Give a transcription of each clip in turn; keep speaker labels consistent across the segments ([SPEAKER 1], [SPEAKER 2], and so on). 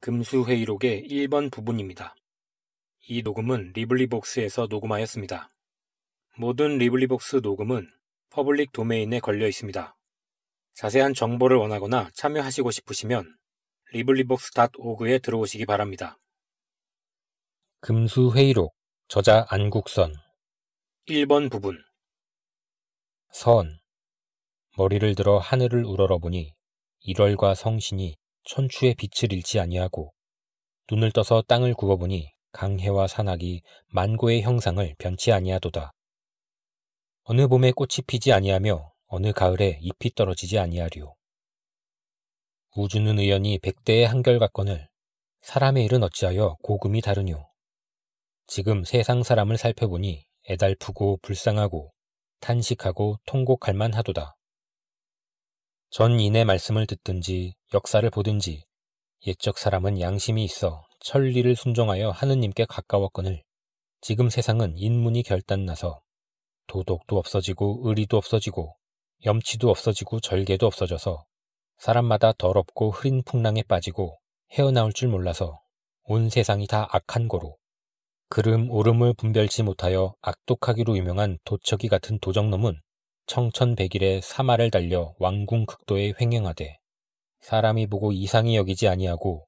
[SPEAKER 1] 금수회의록의 1번 부분입니다. 이 녹음은 리블리복스에서 녹음하였습니다. 모든 리블리복스 녹음은 퍼블릭 도메인에 걸려 있습니다. 자세한 정보를 원하거나 참여하시고 싶으시면 librivox.org에 들어오시기 바랍니다. 금수회의록, 저자 안국선. 1번 부분. 선. 머리를 들어 하늘을 우러러보니 일월과 성신이 천추의 빛을 잃지 아니하고, 눈을 떠서 땅을 굽어보니 강해와 산악이 만고의 형상을 변치 아니하도다. 어느 봄에 꽃이 피지 아니하며 어느 가을에 잎이 떨어지지 아니하리오. 우주는 의연히 백대의 한결같거늘 사람의 일은 어찌하여 고금이 다르뇨. 지금 세상 사람을 살펴보니 애달프고 불쌍하고 탄식하고 통곡할 만하도다. 전 인의 말씀을 듣든지 역사를 보든지 옛적 사람은 양심이 있어 천리를 순종하여 하느님께 가까웠거늘 지금 세상은 인문이 결단나서 도덕도 없어지고 의리도 없어지고 염치도 없어지고 절개도 없어져서 사람마다 더럽고 흐린 풍랑에 빠지고 헤어나올 줄 몰라서 온 세상이 다 악한 거로 그름 옳음을 분별치 못하여 악독하기로 유명한 도척이 같은 도적놈은 청천백일에 사마를 달려 왕궁극도에 횡행하되 사람이 보고 이상히 여기지 아니하고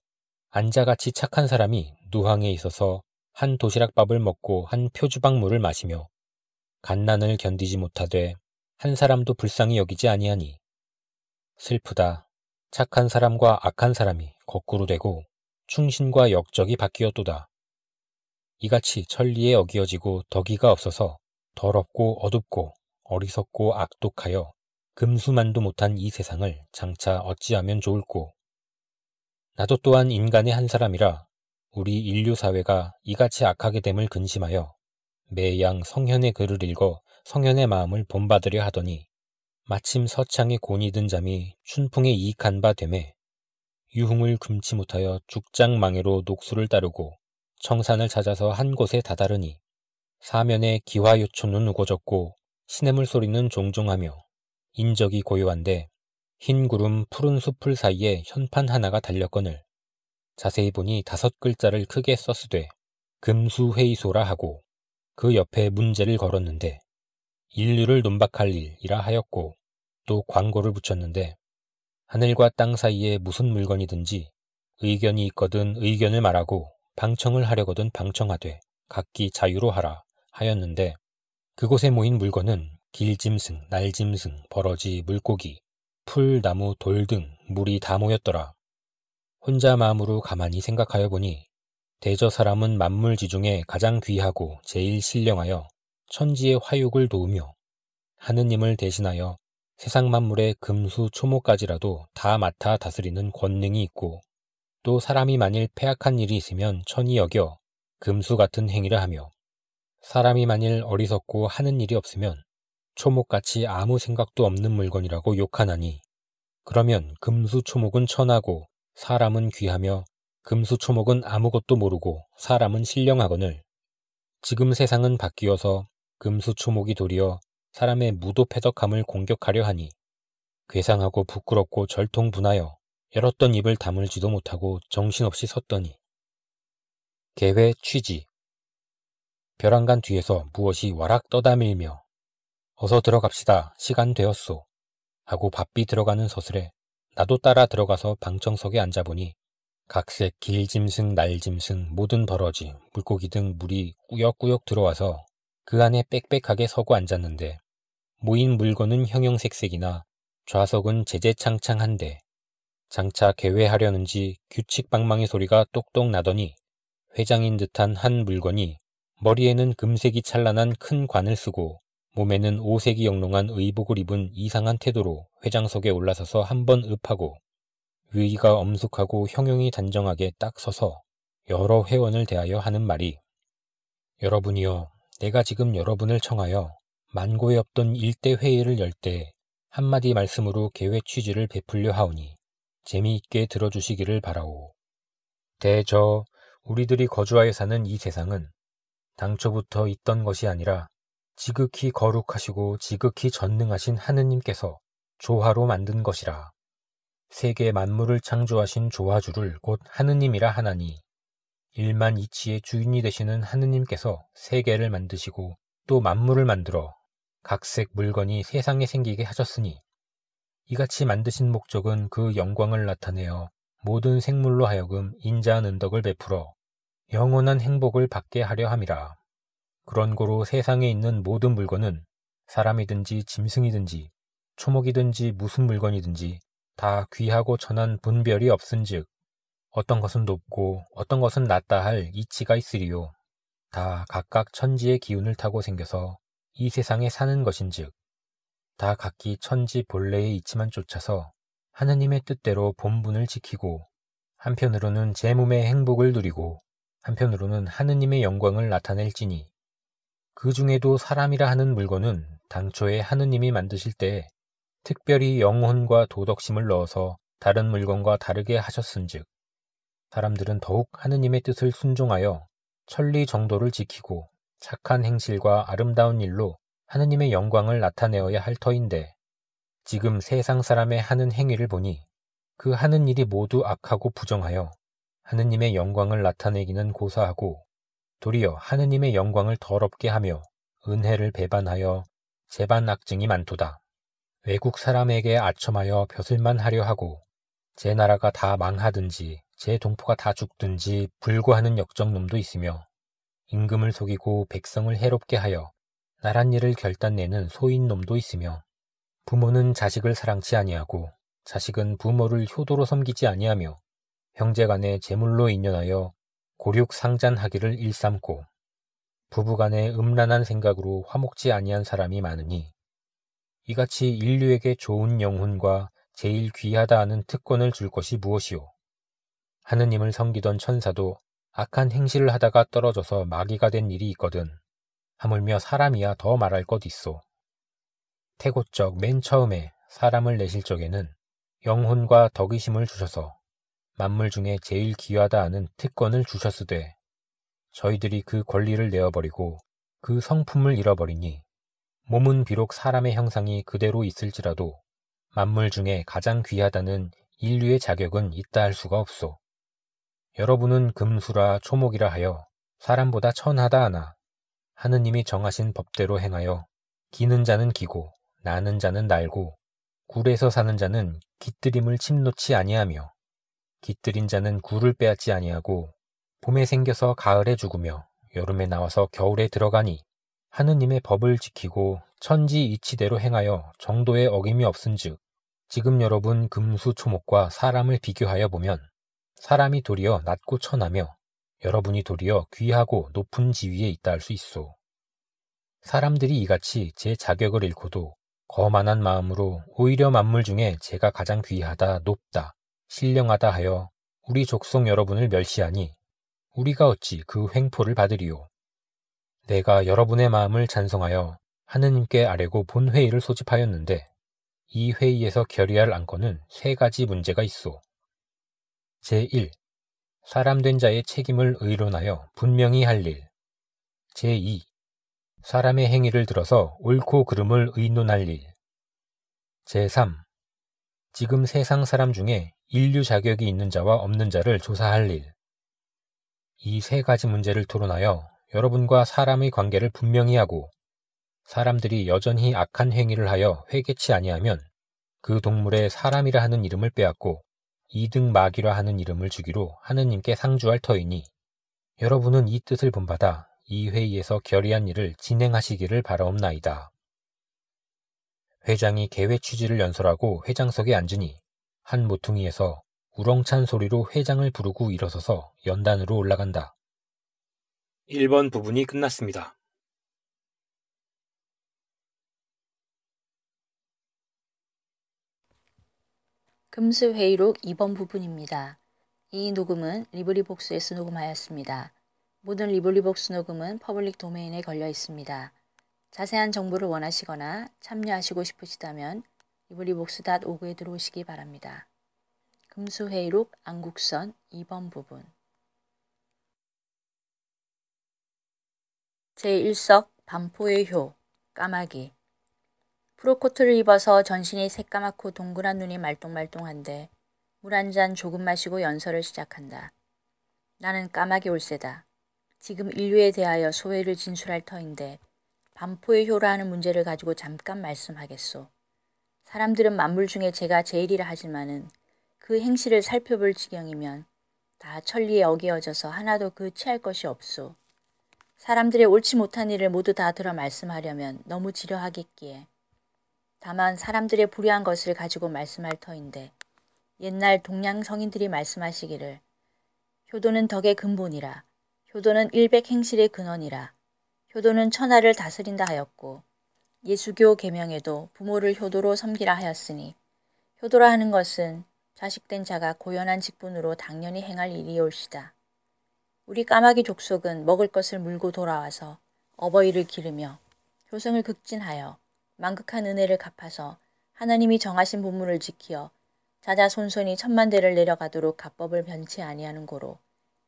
[SPEAKER 1] 안자같이 착한 사람이 누항에 있어서 한 도시락밥을 먹고 한 표주박물을 마시며 갓난을 견디지 못하되 한 사람도 불쌍히 여기지 아니하니 슬프다. 착한 사람과 악한 사람이 거꾸로 되고 충신과 역적이 바뀌었도다. 이같이 천리에 어기어지고 덕이가 없어서 더럽고 어둡고 어리석고 악독하여 금수만도 못한 이 세상을 장차 어찌하면 좋을꼬. 나도 또한 인간의 한 사람이라 우리 인류 사회가 이같이 악하게 됨을 근심하여 매양 성현의 글을 읽어 성현의 마음을 본받으려 하더니 마침 서창에 곤이 든 잠이 춘풍에 이익한 바 되매 유흥을 금치 못하여 죽장망해로 녹수를 따르고 청산을 찾아서 한 곳에 다다르니 사면에 기화요초는 우거졌고 시냇물 소리는 종종하며 인적이 고요한데 흰 구름 푸른 숲을 사이에 현판 하나가 달렸거늘 자세히 보니 5글자를 크게 썼으되 금수회의소라 하고 그 옆에 문제를 걸었는데 인류를 논박할 일이라 하였고 또 광고를 붙였는데 하늘과 땅 사이에 무슨 물건이든지 의견이 있거든 의견을 말하고 방청을 하려거든 방청하되 각기 자유로 하라 하였는데 그곳에 모인 물건은 길짐승, 날짐승, 버러지, 물고기, 풀, 나무, 돌 등 물이 다 모였더라. 혼자 마음으로 가만히 생각하여 보니 대저 사람은 만물지 중에 가장 귀하고 제일 신령하여 천지의 화육을 도우며 하느님을 대신하여 세상 만물의 금수 초목까지라도 다 맡아 다스리는 권능이 있고 또 사람이 만일 패악한 일이 있으면 천히 여겨 금수 같은 행위를 하며 사람이 만일 어리석고 하는 일이 없으면 초목같이 아무 생각도 없는 물건이라고 욕하나니 그러면 금수 초목은 천하고 사람은 귀하며 금수 초목은 아무것도 모르고 사람은 신령하거늘 지금 세상은 바뀌어서 금수 초목이 도리어 사람의 무도패덕함을 공격하려 하니 괴상하고 부끄럽고 절통분하여 열었던 입을 다물지도 못하고 정신없이 섰더니 계회 취지 벼랑간 뒤에서 무엇이 와락 떠다밀며 어서 들어갑시다. 시간 되었소. 하고 바삐 들어가는 서슬에 나도 따라 들어가서 방청석에 앉아보니 각색 길짐승, 날짐승, 모든 버러지, 물고기 등 물이 꾸역꾸역 들어와서 그 안에 빽빽하게 서고 앉았는데 모인 물건은 형형색색이나 좌석은 제재창창한데 장차 개회하려는지 규칙방망이 소리가 똑똑 나더니 회장인 듯한 한 물건이 머리에는 금색이 찬란한 큰 관을 쓰고 몸에는 오색이 영롱한 의복을 입은 이상한 태도로 회장석에 올라서서 한번 읍하고 위가 엄숙하고 형용이 단정하게 딱 서서 여러 회원을 대하여 하는 말이 여러분이여 내가 지금 여러분을 청하여 만고에 없던 일대 회의를 열 때 한마디 말씀으로 계획 취지를 베풀려 하오니 재미있게 들어주시기를 바라오. 대저 우리들이 거주하여 사는 이 세상은 당초부터 있던 것이 아니라 지극히 거룩하시고 지극히 전능하신 하느님께서 조화로 만든 것이라. 세계 만물을 창조하신 조화주를 곧 하느님이라 하나니 일만 이치의 주인이 되시는 하느님께서 세계를 만드시고 또 만물을 만들어 각색 물건이 세상에 생기게 하셨으니 이같이 만드신 목적은 그 영광을 나타내어 모든 생물로 하여금 인자한 은덕을 베풀어 영원한 행복을 받게 하려 함이라. 그런 고로 세상에 있는 모든 물건은 사람이든지 짐승이든지 초목이든지 무슨 물건이든지 다 귀하고 천한 분별이 없은즉 어떤 것은 높고 어떤 것은 낮다 할 이치가 있으리요. 다 각각 천지의 기운을 타고 생겨서 이 세상에 사는 것인즉 다 각기 천지 본래의 이치만 쫓아서 하느님의 뜻대로 본분을 지키고 한편으로는 제 몸의 행복을 누리고 한편으로는 하느님의 영광을 나타낼지니 그 중에도 사람이라 하는 물건은 당초에 하느님이 만드실 때 특별히 영혼과 도덕심을 넣어서 다른 물건과 다르게 하셨은즉 사람들은 더욱 하느님의 뜻을 순종하여 천리 정도를 지키고 착한 행실과 아름다운 일로 하느님의 영광을 나타내어야 할 터인데 지금 세상 사람의 하는 행위를 보니 그 하는 일이 모두 악하고 부정하여 하느님의 영광을 나타내기는 고사하고 도리어 하느님의 영광을 더럽게 하며 은혜를 배반하여 재반악증이 많도다. 외국 사람에게 아첨하여 벼슬만 하려 하고 제 나라가 다 망하든지 제 동포가 다 죽든지 불구하는 역적놈도 있으며 임금을 속이고 백성을 해롭게 하여 나란 일을 결단내는 소인놈도 있으며 부모는 자식을 사랑치 아니하고 자식은 부모를 효도로 섬기지 아니하며 형제간에 재물로 인연하여 고륙상잔하기를 일삼고 부부간에 음란한 생각으로 화목지 아니한 사람이 많으니 이같이 인류에게 좋은 영혼과 제일 귀하다 하는 특권을 줄 것이 무엇이오. 하느님을 섬기던 천사도 악한 행실을 하다가 떨어져서 마귀가 된 일이 있거든. 하물며 사람이야 더 말할 것 있소. 태고적 맨 처음에 사람을 내실 적에는 영혼과 덕의심을 주셔서 만물 중에 제일 귀하다 하는 특권을 주셨으되 저희들이 그 권리를 내어버리고 그 성품을 잃어버리니 몸은 비록 사람의 형상이 그대로 있을지라도 만물 중에 가장 귀하다는 인류의 자격은 있다 할 수가 없소. 여러분은 금수라 초목이라 하여 사람보다 천하다 하나 하느님이 정하신 법대로 행하여 기는 자는 기고 나는 자는 날고 굴에서 사는 자는 깃들임을 침놓지 아니하며 깃들인 자는 굴을 빼앗지 아니하고 봄에 생겨서 가을에 죽으며 여름에 나와서 겨울에 들어가니 하느님의 법을 지키고 천지 이치대로 행하여 정도의 어김이 없은즉 지금 여러분 금수초목과 사람을 비교하여 보면 사람이 도리어 낮고 천하며 여러분이 도리어 귀하고 높은 지위에 있다 할 수 있소. 사람들이 이같이 제 자격을 잃고도 거만한 마음으로 오히려 만물 중에 제가 가장 귀하다, 높다, 신령하다 하여 우리 족속 여러분을 멸시하니 우리가 어찌 그 횡포를 받으리요. 내가 여러분의 마음을 찬성하여 하느님께 아뢰고 본 회의를 소집하였는데 이 회의에서 결의할 안건은 세 가지 문제가 있소. 제1. 사람 된 자의 책임을 의론하여 분명히 할 일. 제2. 사람의 행위를 들어서 옳고 그름을 의논할 일. 제3. 지금 세상 사람 중에 인류 자격이 있는 자와 없는 자를 조사할 일. 이 세 가지 문제를 토론하여 여러분과 사람의 관계를 분명히 하고 사람들이 여전히 악한 행위를 하여 회개치 아니하면 그 동물의 사람이라 하는 이름을 빼앗고 이등 마귀라 하는 이름을 주기로 하느님께 상주할 터이니 여러분은 이 뜻을 본받아 이 회의에서 결의한 일을 진행하시기를 바라옵나이다. 회장이 개회 취지를 연설하고 회장석에 앉으니 한 모퉁이에서 우렁찬 소리로 회장을 부르고 일어서서 연단으로 올라간다. 1번 부분이 끝났습니다.
[SPEAKER 2] 금수회의록 2번 부분입니다. 이 녹음은 리브리복스에서 녹음하였습니다. 모든 리브리복스 녹음은 퍼블릭 도메인에 걸려 있습니다. 자세한 정보를 원하시거나 참여하시고 싶으시다면 librivox.org에 들어오시기 바랍니다. 금수회의록 안국선 2번 부분 제1석 반포의 효 까마귀 프로코트를 입어서 전신이 새까맣고 동그란 눈이 말똥말똥한데 물 한 잔 조금 마시고 연설을 시작한다. 나는 까마귀 올세다. 지금 인류에 대하여 소회를 진술할 터인데 반포의 효라 하는 문제를 가지고 잠깐 말씀하겠소. 사람들은 만물 중에 제가 제일이라 하지만은 그 행실을 살펴볼 지경이면 다 천리에 어기어져서 하나도 그 취할 것이 없소. 사람들의 옳지 못한 일을 모두 다 들어 말씀하려면 너무 지려하겠기에 다만 사람들의 불의한 것을 가지고 말씀할 터인데 옛날 동양 성인들이 말씀하시기를 효도는 덕의 근본이라 효도는 일백행실의 근원이라 효도는 천하를 다스린다 하였고 예수교 계명에도 부모를 효도로 섬기라 하였으니 효도라 하는 것은 자식된 자가 고연한 직분으로 당연히 행할 일이올시다. 우리 까마귀 족속은 먹을 것을 물고 돌아와서 어버이를 기르며 효성을 극진하여 만극한 은혜를 갚아서 하나님이 정하신 본문을 지키어 자자손손이 천만대를 내려가도록 가법을 변치 아니하는 고로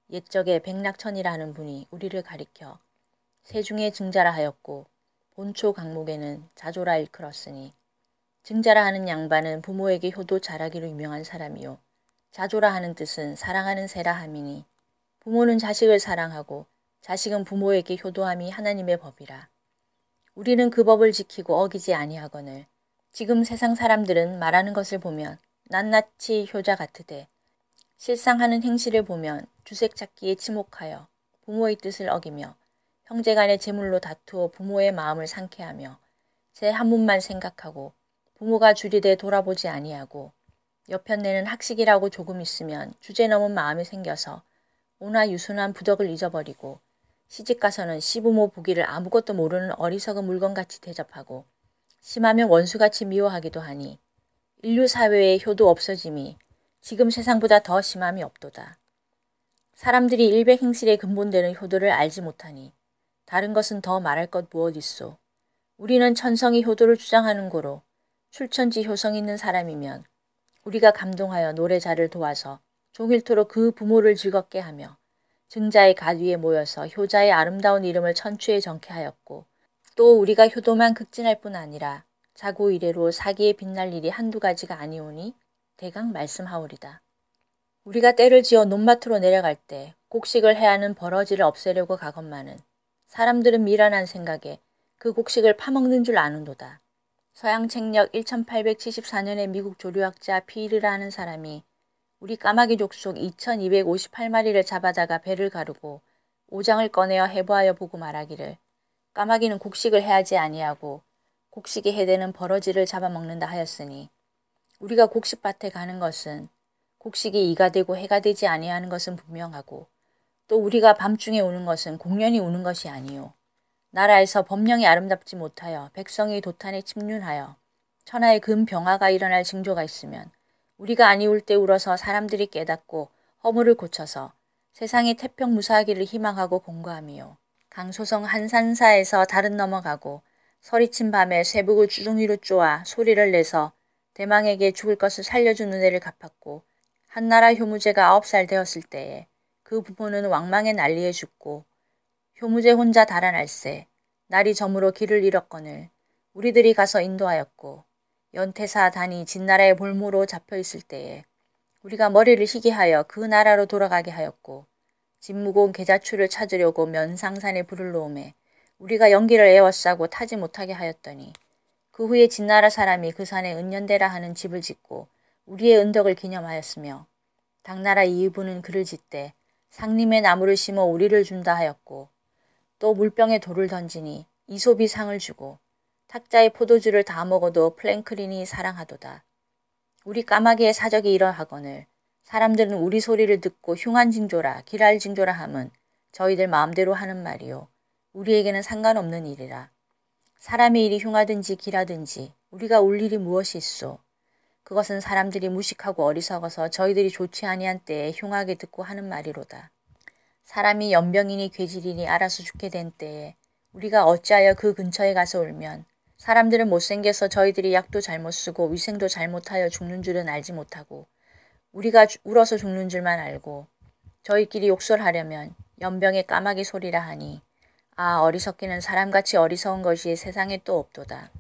[SPEAKER 2] 옛적에 백낙천이라 하는 분이 우리를 가리켜 세중에 증자라 하였고 본초 강목에는 자조라 일컬었으니 증자라 하는 양반은 부모에게 효도 잘하기로 유명한 사람이요 자조라 하는 뜻은 사랑하는 세라 함이니 부모는 자식을 사랑하고 자식은 부모에게 효도함이 하나님의 법이라. 우리는 그 법을 지키고 어기지 아니하거늘 지금 세상 사람들은 말하는 것을 보면 낱낱이 효자 같으되 실상 하는 행실을 보면 주색 찾기에 치목하여 부모의 뜻을 어기며 형제간의 재물로 다투어 부모의 마음을 상쾌하며 제 한 문만 생각하고 부모가 주리되 돌아보지 아니하고 여편내는 학식이라고 조금 있으면 주제 넘은 마음이 생겨서 오나 유순한 부덕을 잊어버리고 시집가서는 시부모 보기를 아무것도 모르는 어리석은 물건같이 대접하고 심하면 원수같이 미워하기도 하니 인류 사회의 효도 없어짐이 지금 세상보다 더 심함이 없도다. 사람들이 일백행실의 근본되는 효도를 알지 못하니 다른 것은 더 말할 것 무엇 있소. 우리는 천성이 효도를 주장하는 고로 출천지 효성 있는 사람이면 우리가 감동하여 노래자를 도와서 종일토록 그 부모를 즐겁게 하며 증자의 갓 위에 모여서 효자의 아름다운 이름을 천추에 정케 하였고 또 우리가 효도만 극진할 뿐 아니라 자고 이래로 사기에 빛날 일이 한두 가지가 아니오니 대강 말씀하오리다. 우리가 때를 지어 논밭으로 내려갈 때 곡식을 해야 하는 버러지를 없애려고 가건만은 사람들은 미련한 생각에 그 곡식을 파먹는 줄 아는도다. 서양 책력 1874년에 미국 조류학자 피르라는 사람이 우리 까마귀 족속 2258마리를 잡아다가 배를 가르고 오장을 꺼내어 해부하여 보고 말하기를 까마귀는 곡식을 해하지 아니하고 곡식이 해대는 버러지를 잡아먹는다 하였으니 우리가 곡식밭에 가는 것은 곡식이 이가 되고 해가 되지 아니하는 것은 분명하고 또 우리가 밤중에 우는 것은 공연히 우는 것이 아니요 나라에서 법령이 아름답지 못하여 백성이 도탄에 침륜하여 천하의 금병화가 일어날 징조가 있으면 우리가 아니울 때 울어서 사람들이 깨닫고 허물을 고쳐서 세상이 태평무사하기를 희망하고 공고함이요. 강소성 한산사에서 달은 넘어가고 서리친 밤에 쇠북을 주둥이로 쪼아 소리를 내서 대망에게 죽을 것을 살려준 은혜를 갚았고 한나라 효무제가 9살 되었을 때에 그 부모는 왕망의 난리에 죽고 효무제 혼자 달아날세 날이 저물어 길을 잃었거늘 우리들이 가서 인도하였고 연태사 단이 진나라의 볼모로 잡혀있을 때에 우리가 머리를 희게 하여 그 나라로 돌아가게 하였고 진무공 계자추를 찾으려고 면상산에 불을 놓음에 우리가 연기를 에워싸고 타지 못하게 하였더니 그 후에 진나라 사람이 그 산에 은연대라 하는 집을 짓고 우리의 은덕을 기념하였으며 당나라 이의부는 그를 짓되 상림의 나무를 심어 우리를 준다 하였고 또 물병에 돌을 던지니 이솝이 상을 주고 탁자의 포도주를 다 먹어도 플랭크린이 사랑하도다. 우리 까마귀의 사적이 이러하거늘 사람들은 우리 소리를 듣고 흉한 징조라 기랄 징조라 함은 저희들 마음대로 하는 말이요 우리에게는 상관없는 일이라. 사람의 일이 흉하든지 기라든지 우리가 울 일이 무엇이 있소. 그것은 사람들이 무식하고 어리석어서 저희들이 좋지 아니한 때에 흉하게 듣고 하는 말이로다. 사람이 연병이니 괴질이니 알아서 죽게 된 때에 우리가 어찌하여 그 근처에 가서 울면 사람들은 못생겨서 저희들이 약도 잘못 쓰고 위생도 잘못하여 죽는 줄은 알지 못하고 우리가 울어서 죽는 줄만 알고 저희끼리 욕설하려면 연병의 까마귀 소리라 하니 아 어리석기는 사람같이 어리석은 것이 세상에 또 없도다.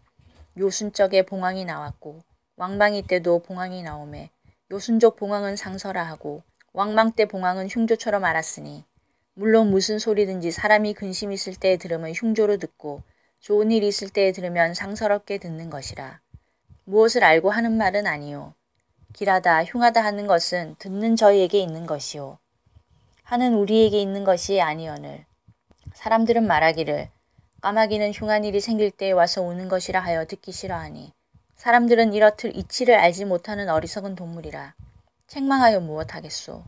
[SPEAKER 2] 요순적에 봉황이 나왔고 왕방이 때도 봉황이 나오매 요순족 봉황은 상서라 하고 왕망때 봉황은 흉조처럼 알았으니 물론 무슨 소리든지 사람이 근심 있을 때에 들으면 흉조로 듣고 좋은 일이 있을 때에 들으면 상서롭게 듣는 것이라. 무엇을 알고 하는 말은 아니요. 길하다 흉하다 하는 것은 듣는 저희에게 있는 것이요. 하는 우리에게 있는 것이 아니오늘. 사람들은 말하기를 까마귀는 흉한 일이 생길 때에 와서 우는 것이라 하여 듣기 싫어하니 사람들은 이렇듯 이치를 알지 못하는 어리석은 동물이라. 책망하여 무엇하겠소.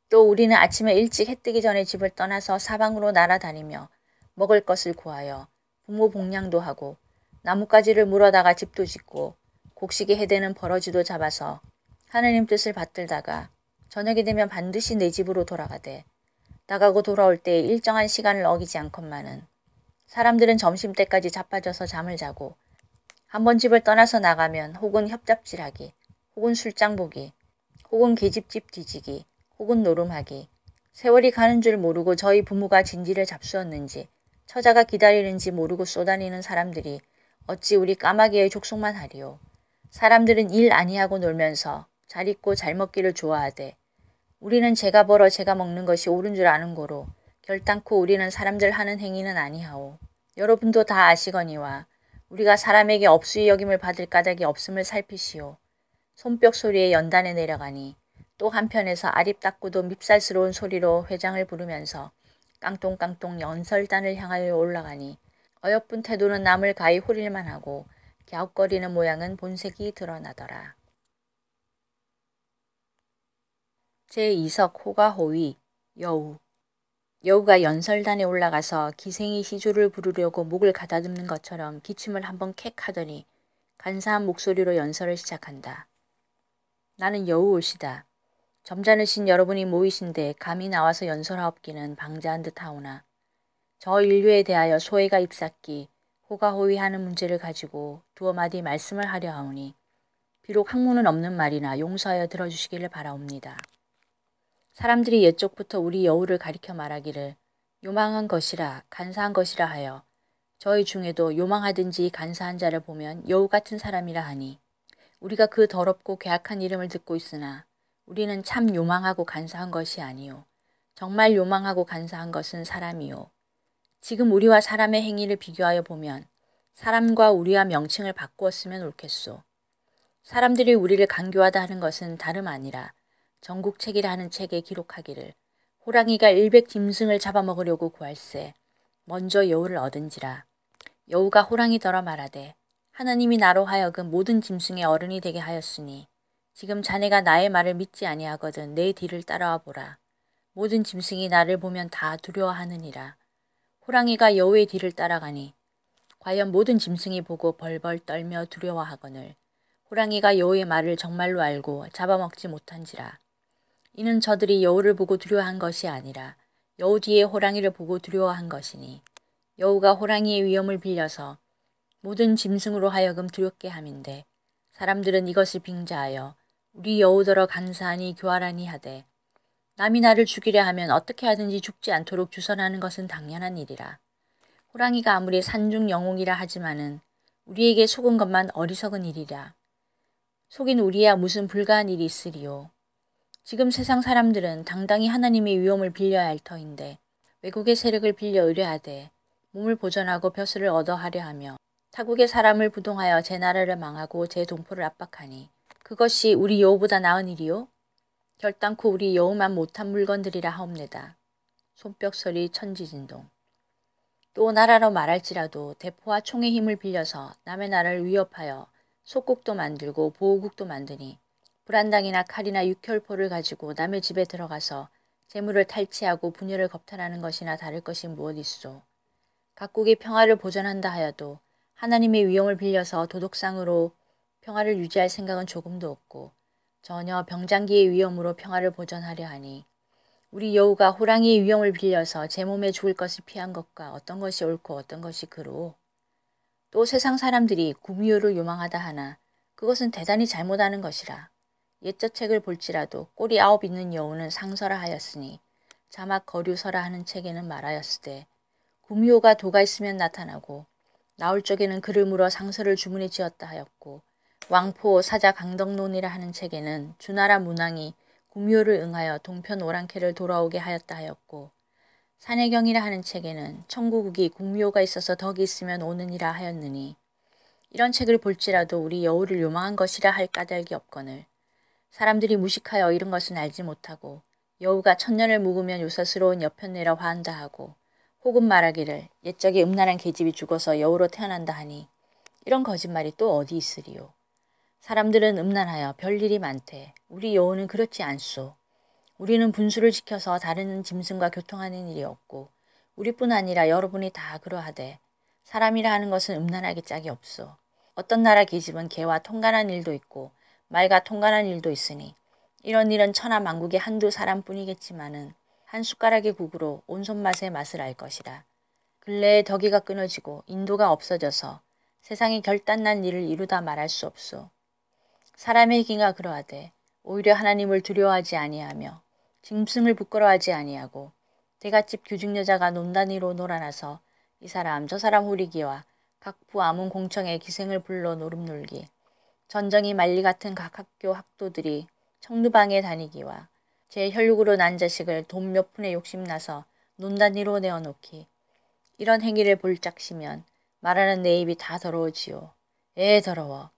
[SPEAKER 2] 또 우리는 아침에 일찍 해 뜨기 전에 집을 떠나서 사방으로 날아다니며 먹을 것을 구하여 부모 복량도 하고 나뭇가지를 물어다가 집도 짓고 곡식에 해대는 버러지도 잡아서 하느님 뜻을 받들다가 저녁이 되면 반드시 내 집으로 돌아가되 나가고 돌아올 때에 일정한 시간을 어기지 않건만은 사람들은 점심때까지 자빠져서 잠을 자고 한번 집을 떠나서 나가면 혹은 협잡질하기, 혹은 술장 보기, 혹은 계집집 뒤지기, 혹은 노름하기, 세월이 가는 줄 모르고 저희 부모가 진지를 잡수었는지 처자가 기다리는지 모르고 쏘다니는 사람들이 어찌 우리 까마귀의 족속만 하리요. 사람들은 일 아니하고 놀면서 잘 입고 잘 먹기를 좋아하되 우리는 제가 벌어 제가 먹는 것이 옳은 줄 아는 고로 결단코 우리는 사람들 하는 행위는 아니하오. 여러분도 다 아시거니와 우리가 사람에게 업수의 여김을 받을 까닭이 없음을 살피시오. 손뼉 소리에 연단에 내려가니 또 한편에서 아립답고도 밉살스러운 소리로 회장을 부르면서 깡통깡통 연설단을 향하여 올라가니 어여쁜 태도는 남을 가히 호릴만 하고 갸웃거리는 모양은 본색이 드러나더라. 제2석 호가호위 여우. 여우가 연설단에 올라가서 기생이 시조를 부르려고 목을 가다듬는 것처럼 기침을 한번 캑 하더니 간사한 목소리로 연설을 시작한다. 나는 여우 올시다. 점잖으신 여러분이 모이신데 감히 나와서 연설하옵기는 방자한 듯 하오나 저 인류에 대하여 소해가 잎삭기 호가호위하는 문제를 가지고 두어 마디 말씀을 하려 하오니 비록 학문은 없는 말이나 용서하여 들어주시기를 바라옵니다. 사람들이 옛적부터 우리 여우를 가리켜 말하기를 요망한 것이라 간사한 것이라 하여 저희 중에도 요망하든지 간사한 자를 보면 여우 같은 사람이라 하니 우리가 그 더럽고 괴악한 이름을 듣고 있으나 우리는 참 요망하고 간사한 것이 아니요. 정말 요망하고 간사한 것은 사람이요. 지금 우리와 사람의 행위를 비교하여 보면 사람과 우리와 명칭을 바꾸었으면 옳겠소. 사람들이 우리를 간교하다 하는 것은 다름 아니라 전국책이라 하는 책에 기록하기를 호랑이가 100짐승을 잡아먹으려고 구할세 먼저 여우를 얻은지라. 여우가 호랑이더러 말하되 하나님이 나로 하여금 모든 짐승의 어른이 되게 하였으니 지금 자네가 나의 말을 믿지 아니하거든 내 뒤를 따라와 보라. 모든 짐승이 나를 보면 다 두려워하느니라. 호랑이가 여우의 뒤를 따라가니 과연 모든 짐승이 보고 벌벌 떨며 두려워하거늘 호랑이가 여우의 말을 정말로 알고 잡아먹지 못한지라. 이는 저들이 여우를 보고 두려워한 것이 아니라 여우 뒤에 호랑이를 보고 두려워한 것이니 여우가 호랑이의 위엄을 빌려서 모든 짐승으로 하여금 두렵게 함인데 사람들은 이것을 빙자하여 우리 여우더러 간사하니 교활하니 하되 남이 나를 죽이려 하면 어떻게 하든지 죽지 않도록 주선하는 것은 당연한 일이라. 호랑이가 아무리 산중 영웅이라 하지만은 우리에게 속은 것만 어리석은 일이라. 속인 우리야 무슨 불가한 일이 있으리요. 지금 세상 사람들은 당당히 하나님의 위엄을 빌려야 할 터인데 외국의 세력을 빌려 의뢰하되 몸을 보전하고 벼슬을 얻어하려 하며 타국의 사람을 부동하여 제 나라를 망하고 제 동포를 압박하니 그것이 우리 여우보다 나은 일이요? 결단코 우리 여우만 못한 물건들이라 하옵니다. 손뼉소리 천지진동. 또 나라로 말할지라도 대포와 총의 힘을 빌려서 남의 나라를 위협하여 속국도 만들고 보호국도 만드니 불안당이나 칼이나 육혈포를 가지고 남의 집에 들어가서 재물을 탈취하고 분열을 겁탈하는 것이나 다를 것이 무엇 있소. 각국이 평화를 보전한다 하여도 하나님의 위엄을 빌려서 도덕상으로 평화를 유지할 생각은 조금도 없고 전혀 병장기의 위엄으로 평화를 보전하려 하니 우리 여우가 호랑이의 위엄을 빌려서 제 몸에 죽을 것을 피한 것과 어떤 것이 옳고 어떤 것이 그로. 또 세상 사람들이 구미호를 요망하다 하나 그것은 대단히 잘못하는 것이라. 옛적 책을 볼지라도 꼬리 9 있는 여우는 상서라 하였으니 자막 거류서라 하는 책에는 말하였으되 구미호가 도가 있으면 나타나고 나올 적에는 그를 물어 상서를 주문에 지었다 하였고 왕포 사자 강덕론이라 하는 책에는 주나라 문왕이 구묘를 응하여 동편 오랑캐를 돌아오게 하였다 하였고, 산해경이라 하는 책에는 청구국이 국묘가 있어서 덕이 있으면 오느니라 하였느니, 이런 책을 볼지라도 우리 여우를 요망한 것이라 할 까닭이 없거늘 사람들이 무식하여 이런 것은 알지 못하고 여우가 천년을 묵으면 요사스러운 여편네라 화한다 하고, 혹은 말하기를 옛적에 음란한 계집이 죽어서 여우로 태어난다 하니 이런 거짓말이 또 어디 있으리요. 사람들은 음란하여 별일이 많대. 우리 여우는 그렇지 않소. 우리는 분수를 지켜서 다른 짐승과 교통하는 일이 없고 우리뿐 아니라 여러분이 다 그러하되 사람이라 하는 것은 음란하기 짝이 없소. 어떤 나라 계집은 개와 통간한 일도 있고 말과 통간한 일도 있으니 이런 일은 천하 만국의 한두 사람뿐이겠지만은 한 숟가락의 국으로 온 손맛의 맛을 알 것이라. 근래에 덕이가 끊어지고 인도가 없어져서 세상에 결단난 일을 이루다 말할 수 없소. 사람의 기가 그러하되 오히려 하나님을 두려워하지 아니하며 짐승을 부끄러워하지 아니하고 대갓집 규직 여자가 논단위로 놀아나서 이 사람 저 사람 후리기와 각부 아문 공청의 기생을 불러 노름 놀기, 전정이 만리 같은 각 학교 학도들이 청두방에 다니기와 제 혈육으로 난 자식을 돈 몇 푼에 욕심나서 논단위로 내어놓기, 이런 행위를 볼 짝시면 말하는 내 입이 다 더러워지요. 더러워.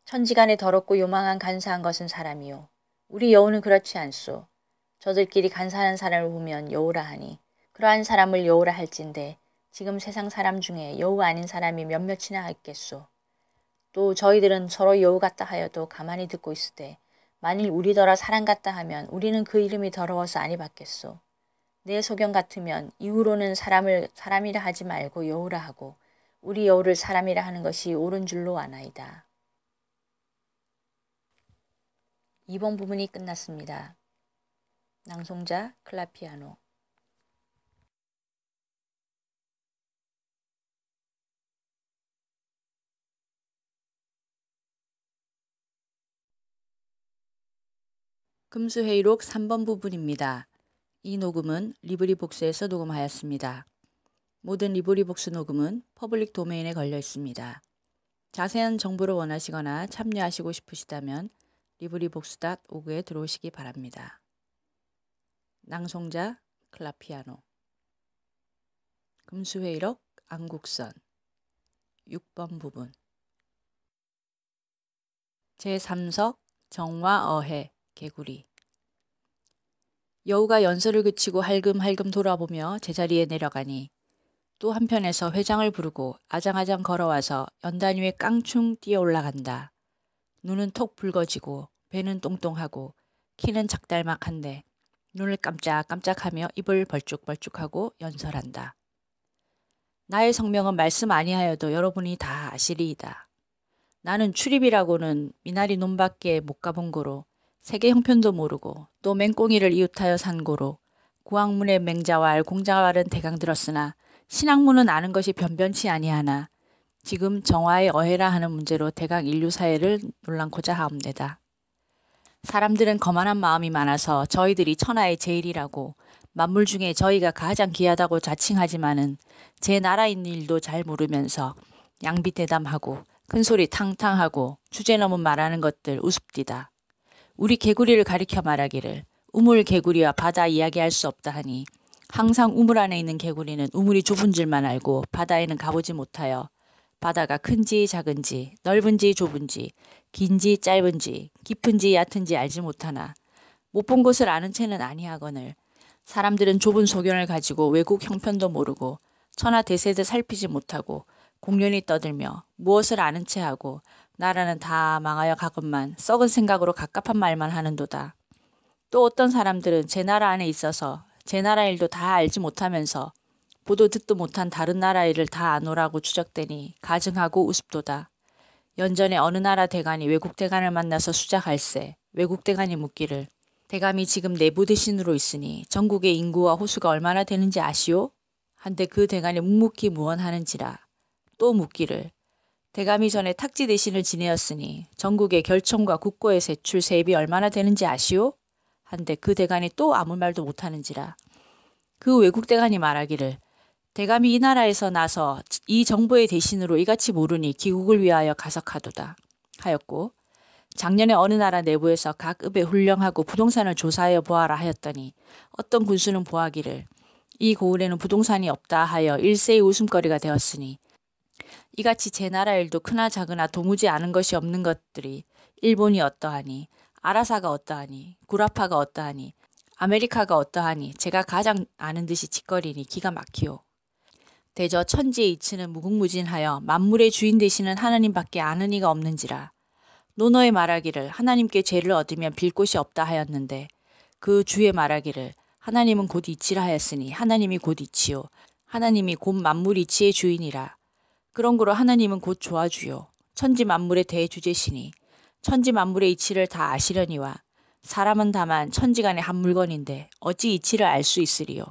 [SPEAKER 2] 천지간에 더럽고 요망한 간사한 것은 사람이요. 우리 여우는 그렇지 않소. 저들끼리 간사하는 사람을 보면 여우라 하니 그러한 사람을 여우라 할진대 지금 세상 사람 중에 여우 아닌 사람이 몇몇이나 있겠소. 또 저희들은 서로 여우 같다 하여도 가만히 듣고 있으되 만일 우리더러 사람 같다 하면 우리는 그 이름이 더러워서 아니 받겠소. 내 소견 같으면 이후로는 사람을 사람이라 하지 말고 여우라 하고 우리 여우를 사람이라 하는 것이 옳은 줄로 아나이다. 2번 부분이 끝났습니다. 낭송자 클라피아노. 금수회의록 3번 부분입니다. 이 녹음은 리브리복스에서 녹음하였습니다. 모든 리브리복스 녹음은 퍼블릭 도메인에 걸려 있습니다. 자세한 정보를 원하시거나 참여하시고 싶으시다면 librivox.org에 들어오시기 바랍니다. 낭송자 클라피아노. 금수회의록 안국선 6번 부분. 제3석 정화어해 개구리. 여우가 연설을 그치고 할금할금 돌아보며 제자리에 내려가니 또 한편에서 회장을 부르고 아장아장 걸어와서 연단 위에 깡충 뛰어 올라간다. 눈은 톡 붉어지고 배는 똥똥하고 키는 작달막한데 눈을 깜짝깜짝하며 입을 벌쭉벌쭉하고 연설한다. 나의 성명은 말씀 아니하여도 여러분이 다 아시리이다. 나는 출입이라고는 미나리 논밖에 못 가본 고로 세계 형편도 모르고 또 맹꽁이를 이웃하여 산 고로 구왕문의 맹자왈 공자왈은 대강 들었으나 신학문은 아는 것이 변변치 아니하나 지금 정화의 어해라 하는 문제로 대강 인류사회를 논란코자 하옵내다. 사람들은 거만한 마음이 많아서 저희들이 천하의 제일이라고 만물 중에 저희가 가장 귀하다고 자칭하지만은 제 나라 있는 일도 잘 모르면서 양비대담하고 큰소리 탕탕하고 주제 넘은 말하는 것들 우습디다. 우리 개구리를 가리켜 말하기를 우물 개구리와 바다 이야기할 수 없다 하니 항상 우물 안에 있는 개구리는 우물이 좁은 줄만 알고 바다에는 가보지 못하여 바다가 큰지 작은지 넓은지 좁은지 긴지 짧은지 깊은지 얕은지 알지 못하나 못 본 곳을 아는 채는 아니하거늘 사람들은 좁은 소견을 가지고 외국 형편도 모르고 천하 대세도 살피지 못하고 공연히 떠들며 무엇을 아는 채하고 나라는 다 망하여 가건만 썩은 생각으로 갑갑한 말만 하는도다. 또 어떤 사람들은 제 나라 안에 있어서 제 나라 일도 다 알지 못하면서 보도 듣도 못한 다른 나라 일을 다 아노라고 추적되니 가증하고 우습도다. 연전에 어느 나라 대간이 외국 대간을 만나서 수작할세 외국 대간이 묻기를 대감이 지금 내부 대신으로 있으니 전국의 인구와 호수가 얼마나 되는지 아시오? 한데 그 대간이 묵묵히 무언하는지라. 또 묻기를 대감이 전에 탁지 대신을 지내었으니 전국의 결청과 국고의 세출 세입이 얼마나 되는지 아시오? 한데 그 대간이 또 아무 말도 못하는지라. 그 외국 대간이 말하기를 대감이 이 나라에서 나서 이 정부의 대신으로 이같이 모르니 기국을 위하여 가석하도다. 하였고 작년에 어느 나라 내부에서 각 읍에 훈령하고 부동산을 조사하여 보아라 하였더니 어떤 군수는 보아기를 이 고을에는 부동산이 없다 하여 일세의 웃음거리가 되었으니 이같이 제 나라 일도 크나 작으나 도무지 아는 것이 없는 것들이 일본이 어떠하니 아라사가 어떠하니 구라파가 어떠하니 아메리카가 어떠하니 제가 가장 아는 듯이 짓거리니 기가 막히오. 대저 천지의 이치는 무궁무진하여 만물의 주인 되시는 하나님밖에 아는 이가 없는지라. 노노의 말하기를 하나님께 죄를 얻으면 빌 곳이 없다 하였는데 그 주의 말하기를 하나님은 곧 이치라 하였으니 하나님이 곧 이치요 하나님이 곧 만물 이치의 주인이라. 그런고로 하나님은 곧 조아주요 천지 만물의 대주제시니 천지 만물의 이치를 다 아시려니와 사람은 다만 천지간의 한 물건인데 어찌 이치를 알 수 있으리요.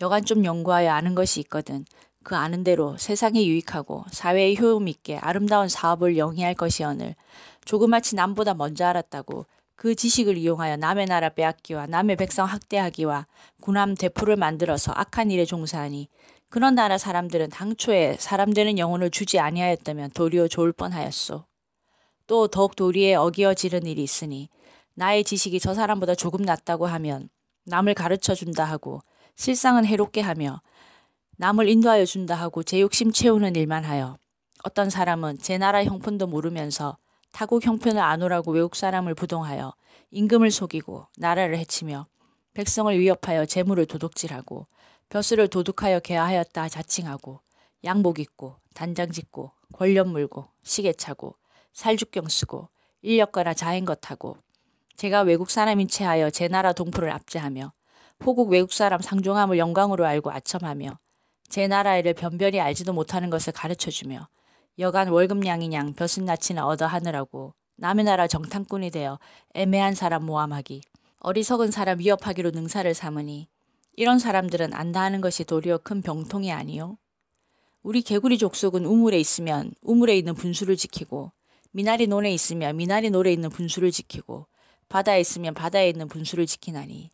[SPEAKER 2] 여간 좀 연구하여 아는 것이 있거든 그 아는 대로 세상에 유익하고 사회에 효용있게 아름다운 사업을 영위할 것이오늘 조그마치 남보다 먼저 알았다고 그 지식을 이용하여 남의 나라 빼앗기와 남의 백성 학대하기와 군함 대포를 만들어서 악한 일에 종사하니 그런 나라 사람들은 당초에 사람 되는 영혼을 주지 아니하였다면 도리어 좋을 뻔하였소. 또 더욱 도리에 어기어지른 일이 있으니 나의 지식이 저 사람보다 조금 낫다고 하면 남을 가르쳐 준다 하고 실상은 해롭게 하며 남을 인도하여 준다 하고 제 욕심 채우는 일만 하여 어떤 사람은 제 나라 형편도 모르면서 타국 형편을 아노라고 외국 사람을 부동하여 임금을 속이고 나라를 해치며 백성을 위협하여 재물을 도둑질하고 벼슬을 도둑하여 개화하였다 자칭하고 양복 입고 단장 짓고 권력 물고 시계 차고 살죽경 쓰고 인력거나 자행것 하고 제가 외국 사람인 체하여 제 나라 동포를 압제하며 호국 외국 사람 상종함을 영광으로 알고 아첨하며 제 나라 일을 변변히 알지도 못하는 것을 가르쳐주며 여간 월급냥이냥 벼슬나치나 얻어 하느라고 남의 나라 정탐꾼이 되어 애매한 사람 모함하기 어리석은 사람 위협하기로 능사를 삼으니 이런 사람들은 안다 하는 것이 도리어 큰 병통이 아니요. 우리 개구리 족속은 우물에 있으면 우물에 있는 분수를 지키고 미나리 논에 있으면 미나리 논에 있는 분수를 지키고 바다에 있으면 바다에 있는 분수를 지키나니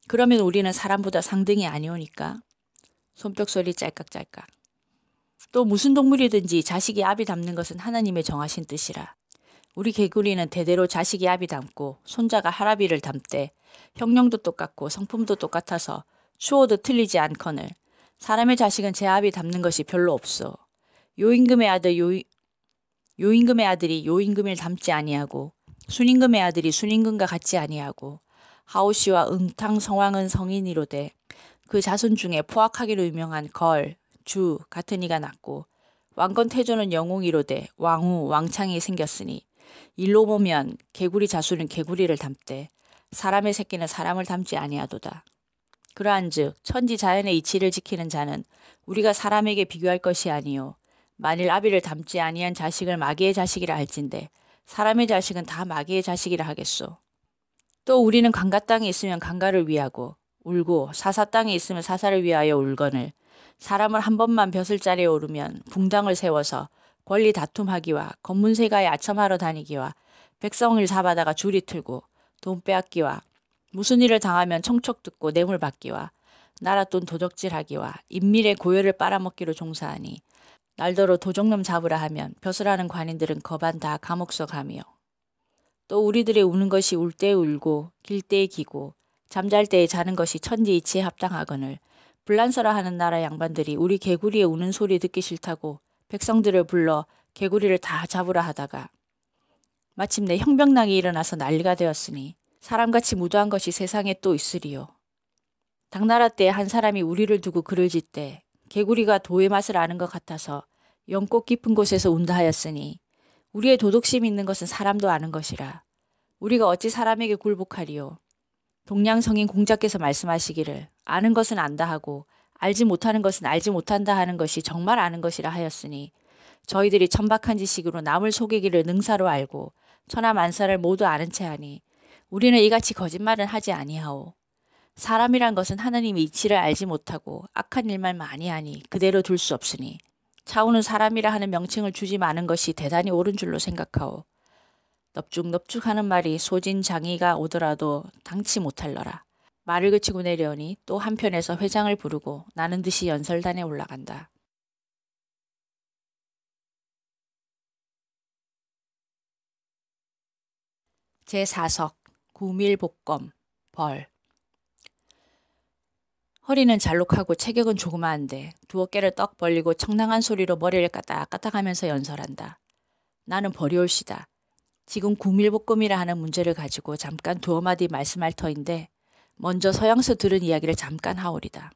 [SPEAKER 2] 그러면 우리는 사람보다 상등이 아니오니까. 손뼉 소리 짤깍짤깍. 또 무슨 동물이든지 자식이 압이 담는 것은 하나님의 정하신 뜻이라. 우리 개구리는 대대로 자식이 압이 담고 손자가 하라비를 담되 형령도 똑같고 성품도 똑같아서 추호도 틀리지 않거늘 사람의 자식은 제 압이 담는 것이 별로 없어. 요임금의 아들이 요임금을 닮지 아니하고 순임금의 아들이 순임금과 같지 아니하고 하오씨와 응탕 성왕은 성인이로되 그 자손 중에 포악하기로 유명한 걸, 주 같은 이가 났고 왕건 태조는 영웅이로되 왕후, 왕창이 생겼으니 일로 보면 개구리 자손은 개구리를 닮되 사람의 새끼는 사람을 닮지 아니하도다. 그러한즉 천지 자연의 이치를 지키는 자는 우리가 사람에게 비교할 것이 아니요 만일 아비를 닮지 아니한 자식을 마귀의 자식이라 할진대 사람의 자식은 다 마귀의 자식이라 하겠소. 또 우리는 강가 땅에 있으면 강가를 위하고 울고 사사 땅에 있으면 사사를 위하여 울거늘 사람을 한 번만 벼슬자리에 오르면 붕당을 세워서 권리 다툼하기와 검문세가에 아첨하러 다니기와 백성을 잡아다가 줄이 틀고 돈 빼앗기와 무슨 일을 당하면 청촉 듣고 뇌물 받기와 나랏돈 도적질하기와 인밀의 고열을 빨아먹기로 종사하니 날더러 도적놈 잡으라 하면 벼슬하는 관인들은 거반 다 감옥서 가며 또 우리들의 우는 것이 울 때에 울고 길 때에 기고 잠잘 때에 자는 것이 천지이치에 합당하거늘 불란서라 하는 나라 양반들이 우리 개구리의 우는 소리 듣기 싫다고 백성들을 불러 개구리를 다 잡으라 하다가 마침내 형병락이 일어나서 난리가 되었으니 사람같이 무도한 것이 세상에 또 있으리요. 당나라 때 한 사람이 우리를 두고 글을 짓되 개구리가 도의 맛을 아는 것 같아서 연꽃 깊은 곳에서 운다 하였으니 우리의 도덕심이 있는 것은 사람도 아는 것이라. 우리가 어찌 사람에게 굴복하리요. 동양성인 공자께서 말씀하시기를 아는 것은 안다 하고 알지 못하는 것은 알지 못한다 하는 것이 정말 아는 것이라 하였으니 저희들이 천박한 지식으로 남을 속이기를 능사로 알고 천하만사를 모두 아는 체하니 우리는 이같이 거짓말은 하지 아니하오. 사람이란 것은 하나님의 이치를 알지 못하고 악한 일만 많이 하니 그대로 둘 수 없으니 차오는 사람이라 하는 명칭을 주지 마는 것이 대단히 옳은 줄로 생각하오. 넙죽넙죽하는 말이 소진장이가 오더라도 당치 못할러라. 말을 그치고 내려오니 또 한편에서 회장을 부르고 나는 듯이 연설단에 올라간다. 제4석 구밀복검 벌. 허리는 잘록하고 체격은 조그마한데 두 어깨를 떡 벌리고 청량한 소리로 머리를 까딱까딱하면서 연설한다. 나는 벌이올시다. 지금 구밀복검이라 하는 문제를 가지고 잠깐 두어 마디 말씀할 터인데 먼저 서양서 들은 이야기를 잠깐 하오리다.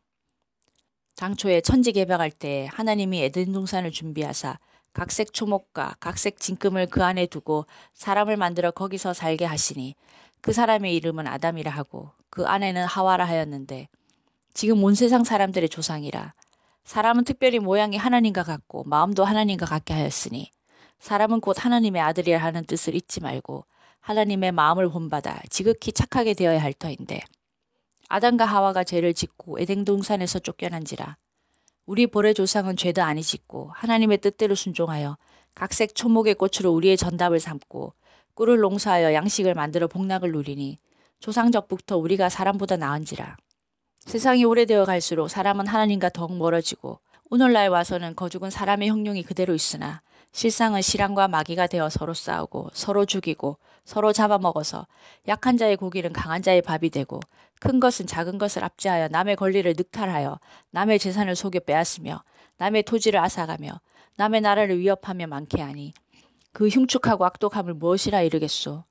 [SPEAKER 2] 당초에 천지 개방할 때 하나님이 에덴 동산을 준비하사 각색 초목과 각색 진금을 그 안에 두고 사람을 만들어 거기서 살게 하시니 그 사람의 이름은 아담이라 하고 그 아내는 하와라 하였는데 지금 온 세상 사람들의 조상이라. 사람은 특별히 모양이 하나님과 같고 마음도 하나님과 같게 하였으니 사람은 곧 하나님의 아들이라 하는 뜻을 잊지 말고 하나님의 마음을 본받아 지극히 착하게 되어야 할 터인데 아담과 하와가 죄를 짓고 에덴 동산에서 쫓겨난지라. 우리 볼의 조상은 죄도 아니 짓고 하나님의 뜻대로 순종하여 각색 초목의 꽃으로 우리의 전답을 삼고 꿀을 농사하여 양식을 만들어 복락을 누리니 조상적부터 우리가 사람보다 나은지라. 세상이 오래되어 갈수록 사람은 하나님과 더욱 멀어지고 오늘날 와서는 거죽은 사람의 형용이 그대로 있으나 실상은 실랑과 마귀가 되어 서로 싸우고 서로 죽이고 서로 잡아먹어서 약한 자의 고기는 강한 자의 밥이 되고 큰 것은 작은 것을 압제하여 남의 권리를 늑탈하여 남의 재산을 속여 빼앗으며 남의 토지를 앗아가며 남의 나라를 위협하며 많게 하니 그 흉측하고 악독함을 무엇이라 이르겠소.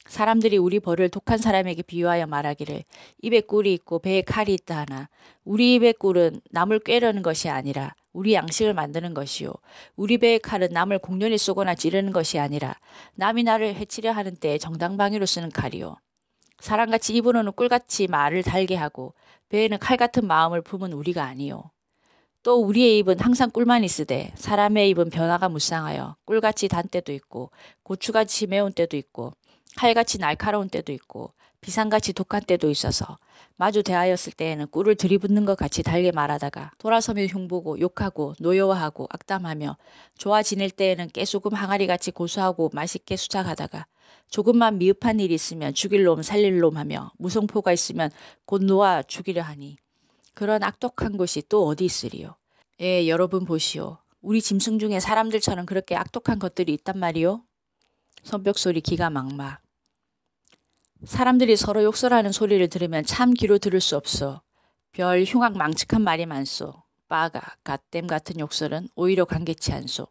[SPEAKER 2] 사람들이 우리 벌을 독한 사람에게 비유하여 말하기를 입에 꿀이 있고 배에 칼이 있다 하나 우리 입의 꿀은 남을 꾀려는 것이 아니라 우리 양식을 만드는 것이요 우리 배의 칼은 남을 공연히 쏘거나 찌르는 것이 아니라 남이 나를 해치려 하는 때에 정당방위로 쓰는 칼이요. 사람같이 입으로는 꿀같이 말을 달게 하고 배에는 칼같은 마음을 품은 우리가 아니요. 또 우리의 입은 항상 꿀만 있으되 사람의 입은 변화가 무쌍하여 꿀같이 단 때도 있고 고추같이 매운 때도 있고 칼같이 날카로운 때도 있고 비상같이 독한 때도 있어서 마주 대하였을 때에는 꿀을 들이붓는 것 같이 달게 말하다가 돌아서며 흉보고 욕하고 노여워하고 악담하며 좋아 지낼 때에는 깨소금 항아리같이 고소하고 맛있게 수작하다가 조금만 미흡한 일이 있으면 죽일 놈 살릴 놈 하며 무성포가 있으면 곧 놓아 죽이려 하니 그런 악독한 곳이 또 어디 있으리요. 예, 여러분 보시오. 우리 짐승 중에 사람들처럼 그렇게 악독한 것들이 있단 말이오. 손뼉소리 기가 막막. 사람들이 서로 욕설하는 소리를 들으면 참 귀로 들을 수 없어. 별 흉악 망측한 말이 많소. 빠가, 갓댐 같은 욕설은 오히려 관계치 않소.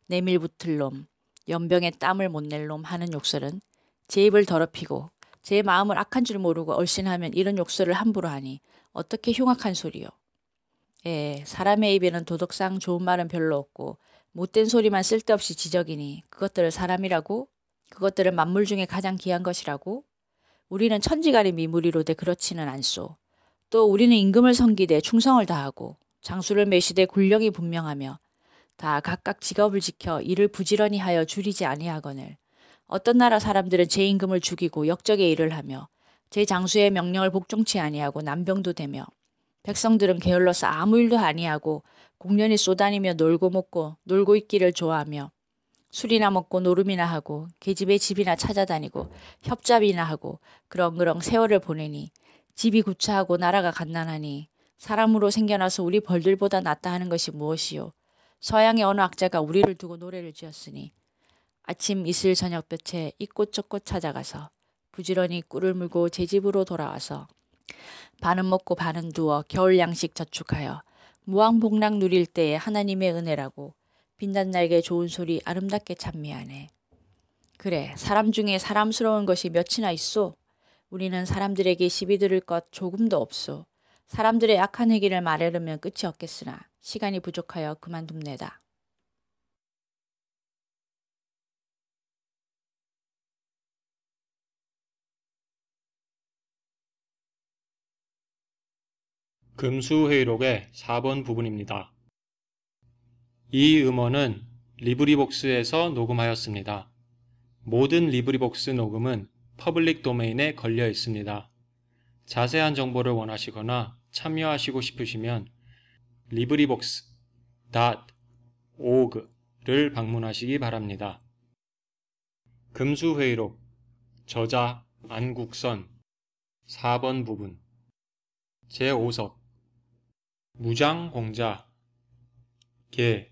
[SPEAKER 2] 내밀붙을 놈, 연병에 땀을 못 낼 놈 하는 욕설은 제 입을 더럽히고 제 마음을 악한 줄 모르고 얼씬하면 이런 욕설을 함부로 하니 어떻게 흉악한 소리요. 예, 사람의 입에는 도덕상 좋은 말은 별로 없고 못된 소리만 쓸데없이 지적이니 그것들을 사람이라고? 그것들은 만물 중에 가장 귀한 것이라고? 우리는 천지간의 미물이로되 그렇지는 않소. 또 우리는 임금을 섬기되 충성을 다하고 장수를 매시되 군령이 분명하며 다 각각 직업을 지켜 일을 부지런히 하여 줄이지 아니하거늘 어떤 나라 사람들은 제 임금을 죽이고 역적의 일을 하며 제 장수의 명령을 복종치 아니하고 난병도 되며 백성들은 게을러서 아무 일도 아니하고 공연히 쏘다니며 놀고 먹고 놀고 있기를 좋아하며 술이나 먹고 노름이나 하고 계집의 집이나 찾아다니고 협잡이나 하고 그렁그렁 세월을 보내니 집이 구차하고 나라가 갓난하니 사람으로 생겨나서 우리 벌들보다 낫다 하는 것이 무엇이요. 서양의 어느 학자가 우리를 두고 노래를 지었으니 아침 이슬 저녁 볕에 이꽃 저꽃 찾아가서 부지런히 꿀을 물고 제 집으로 돌아와서 반은 먹고 반은 두어 겨울 양식 저축하여 무왕복락 누릴 때에 하나님의 은혜라고 빛난날개 좋은 소리 아름답게 찬미하네. 그래, 사람 중에 사람스러운 것이 몇이나 있소? 우리는 사람들에게 시비 들을 것 조금도 없소. 사람들의 악한 행위를 말하려면 끝이 없겠으나 시간이 부족하여 그만둡니다.
[SPEAKER 3] 금수회의록의 4번 부분입니다. 이 음원은 리브리복스에서 녹음하였습니다. 모든 리브리복스 녹음은 퍼블릭 도메인에 걸려 있습니다. 자세한 정보를 원하시거나 참여하시고 싶으시면 librivox.org를 방문하시기 바랍니다. 금수회의록 저자 안국선 4번 부분 제5석 무장공자 개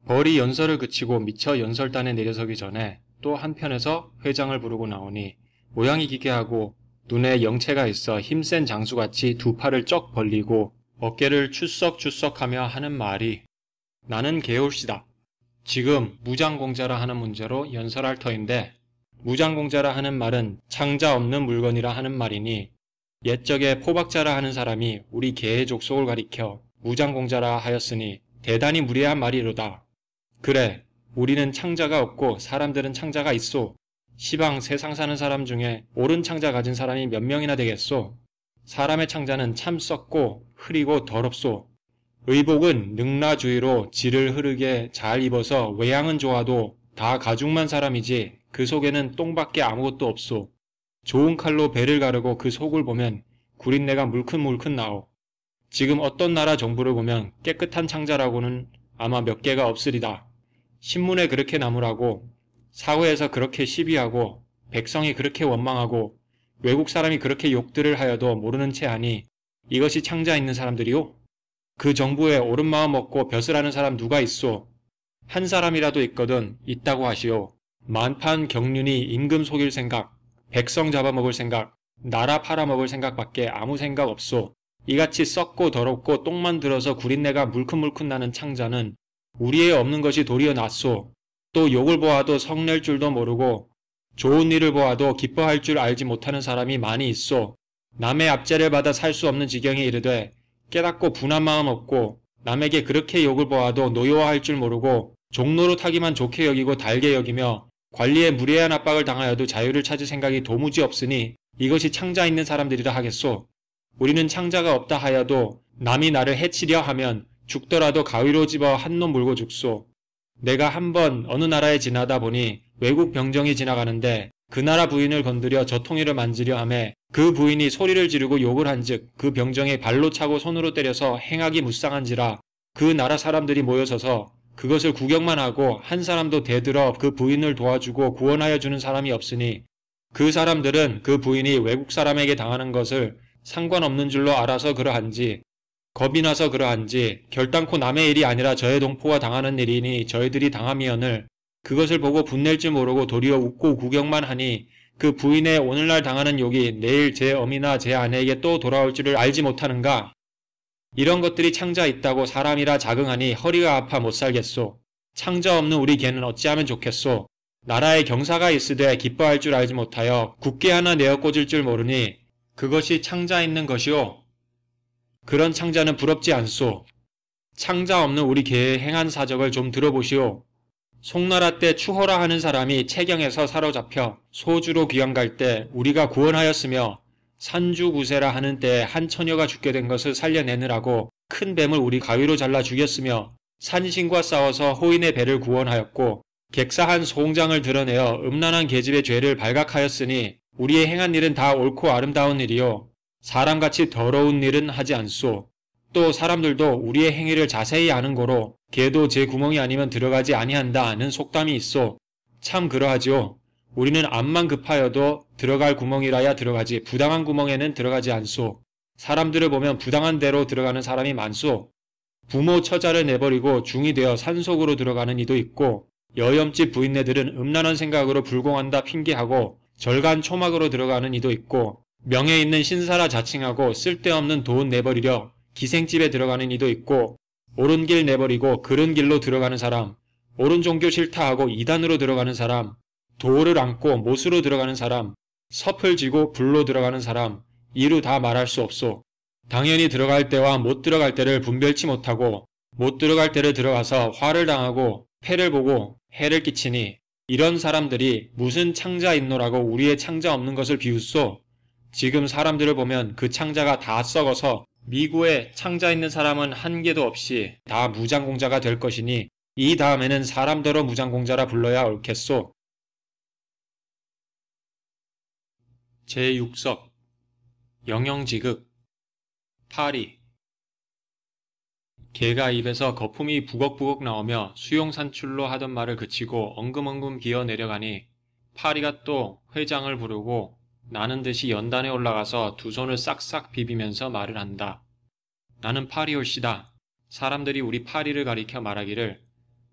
[SPEAKER 3] 벌이 연설을 그치고 미처 연설단에 내려서기 전에 또 한편에서 회장을 부르고 나오니 모양이 기괴하고 눈에 영체가 있어 힘센 장수같이 두 팔을 쩍 벌리고 어깨를 추석추석하며 하는 말이 나는 개울씨다. 지금 무장공자라 하는 문제로 연설할 터인데 무장공자라 하는 말은 창자 없는 물건이라 하는 말이니 옛적에 포박자라 하는 사람이 우리 개의 족속을 가리켜 무장공자라 하였으니 대단히 무례한 말이로다. 그래, 우리는 창자가 없고 사람들은 창자가 있소. 시방 세상 사는 사람 중에 옳은 창자 가진 사람이 몇 명이나 되겠소. 사람의 창자는 참 썩고 흐리고 더럽소. 의복은 능라주의로 질을 흐르게 잘 입어서 외양은 좋아도 다 가죽만 사람이지 그 속에는 똥밖에 아무것도 없소. 좋은 칼로 배를 가르고 그 속을 보면 구린내가 물큰물큰 나오. 지금 어떤 나라 정부를 보면 깨끗한 창자라고는 아마 몇 개가 없으리다. 신문에 그렇게 나무라고 사회에서 그렇게 시비하고 백성이 그렇게 원망하고 외국 사람이 그렇게 욕들을 하여도 모르는 채 하니 이것이 창자 있는 사람들이요? 그 정부에 옳은 마음 없고 벼슬 하는 사람 누가 있소? 한 사람이라도 있거든 있다고 하시오. 만판 경륜이 임금 속일 생각, 백성 잡아먹을 생각, 나라 팔아먹을 생각밖에 아무 생각 없소. 이같이 썩고 더럽고 똥만 들어서 구린내가 물큰물큰 나는 창자는 우리에 없는 것이 도리어 낫소. 또 욕을 보아도 성낼 줄도 모르고 좋은 일을 보아도 기뻐할 줄 알지 못하는 사람이 많이 있소. 남의 압제를 받아 살 수 없는 지경에 이르되 깨닫고 분한 마음 없고 남에게 그렇게 욕을 보아도 노여워할 줄 모르고 종노릇하기만 좋게 여기고 달게 여기며 관리에 무례한 압박을 당하여도 자유를 찾을 생각이 도무지 없으니 이것이 창자 있는 사람들이라 하겠소. 우리는 창자가 없다 하여도 남이 나를 해치려 하면 죽더라도 가위로 집어 한 놈 물고 죽소. 내가 한번 어느 나라에 지나다 보니 외국 병정이 지나가는데 그 나라 부인을 건드려 젖통이를 만지려 하매 그 부인이 소리를 지르고 욕을 한즉 그 병정이 발로 차고 손으로 때려서 행하기 무쌍한지라 그 나라 사람들이 모여서서 그것을 구경만 하고 한 사람도 대들어 그 부인을 도와주고 구원하여 주는 사람이 없으니 그 사람들은 그 부인이 외국 사람에게 당하는 것을 상관없는 줄로 알아서 그러한지 겁이 나서 그러한지 결단코 남의 일이 아니라 저의 동포가 당하는 일이니 저희들이 당하미언을 그것을 보고 분낼 줄 모르고 도리어 웃고 구경만 하니 그 부인의 오늘날 당하는 욕이 내일 제 어미나 제 아내에게 또 돌아올 줄을 알지 못하는가? 이런 것들이 창자 있다고 사람이라 자긍하니 허리가 아파 못 살겠소. 창자 없는 우리 개는 어찌하면 좋겠소. 나라에 경사가 있으되 기뻐할 줄 알지 못하여 굳게 하나 내어 꽂을 줄 모르니 그것이 창자 있는 것이오. 그런 창자는 부럽지 않소. 창자 없는 우리 개의 행한 사적을 좀 들어보시오. 송나라 때 추호라 하는 사람이 채경에서 사로잡혀 소주로 귀양 갈 때 우리가 구원하였으며 산주구세라 하는 때에 한 처녀가 죽게 된 것을 살려내느라고 큰 뱀을 우리 가위로 잘라 죽였으며 산신과 싸워서 호인의 배를 구원하였고 객사한 소홍장을 드러내어 음란한 계집의 죄를 발각하였으니 우리의 행한 일은 다 옳고 아름다운 일이요 사람같이 더러운 일은 하지 않소. 또 사람들도 우리의 행위를 자세히 아는 고로 개도 제 구멍이 아니면 들어가지 아니한다 하는 속담이 있소. 참 그러하지요. 우리는 암만 급하여도 들어갈 구멍이라야 들어가지 부당한 구멍에는 들어가지 않소. 사람들을 보면 부당한 대로 들어가는 사람이 많소. 부모 처자를 내버리고 중이 되어 산속으로 들어가는 이도 있고 여염집 부인네들은 음란한 생각으로 불공한다 핑계하고 절간 초막으로 들어가는 이도 있고 명예 있는 신사라 자칭하고 쓸데없는 돈 내버리려 기생집에 들어가는 이도 있고 옳은 길 내버리고 그른 길로 들어가는 사람, 옳은 종교 싫다 하고 이단으로 들어가는 사람, 도를 안고 못으로 들어가는 사람, 섭을 지고 불로 들어가는 사람, 이루 다 말할 수 없소. 당연히 들어갈 때와 못 들어갈 때를 분별치 못하고 못 들어갈 때를 들어가서 화를 당하고 패를 보고 해를 끼치니 이런 사람들이 무슨 창자 있노라고 우리의 창자 없는 것을 비웃소. 지금 사람들을 보면 그 창자가 다 썩어서 미구에 창자 있는 사람은 한 개도 없이 다 무장공자가 될 것이니 이 다음에는 사람더러 무장공자라 불러야 옳겠소. 제6석 영영지극 파리 개가 입에서 거품이 부걱부걱 나오며 수용산출로 하던 말을 그치고 엉금엉금 기어 내려가니 파리가 또 회장을 부르고 나는 듯이 연단에 올라가서 두 손을 싹싹 비비면서 말을 한다. 나는 파리올시다. 사람들이 우리 파리를 가리켜 말하기를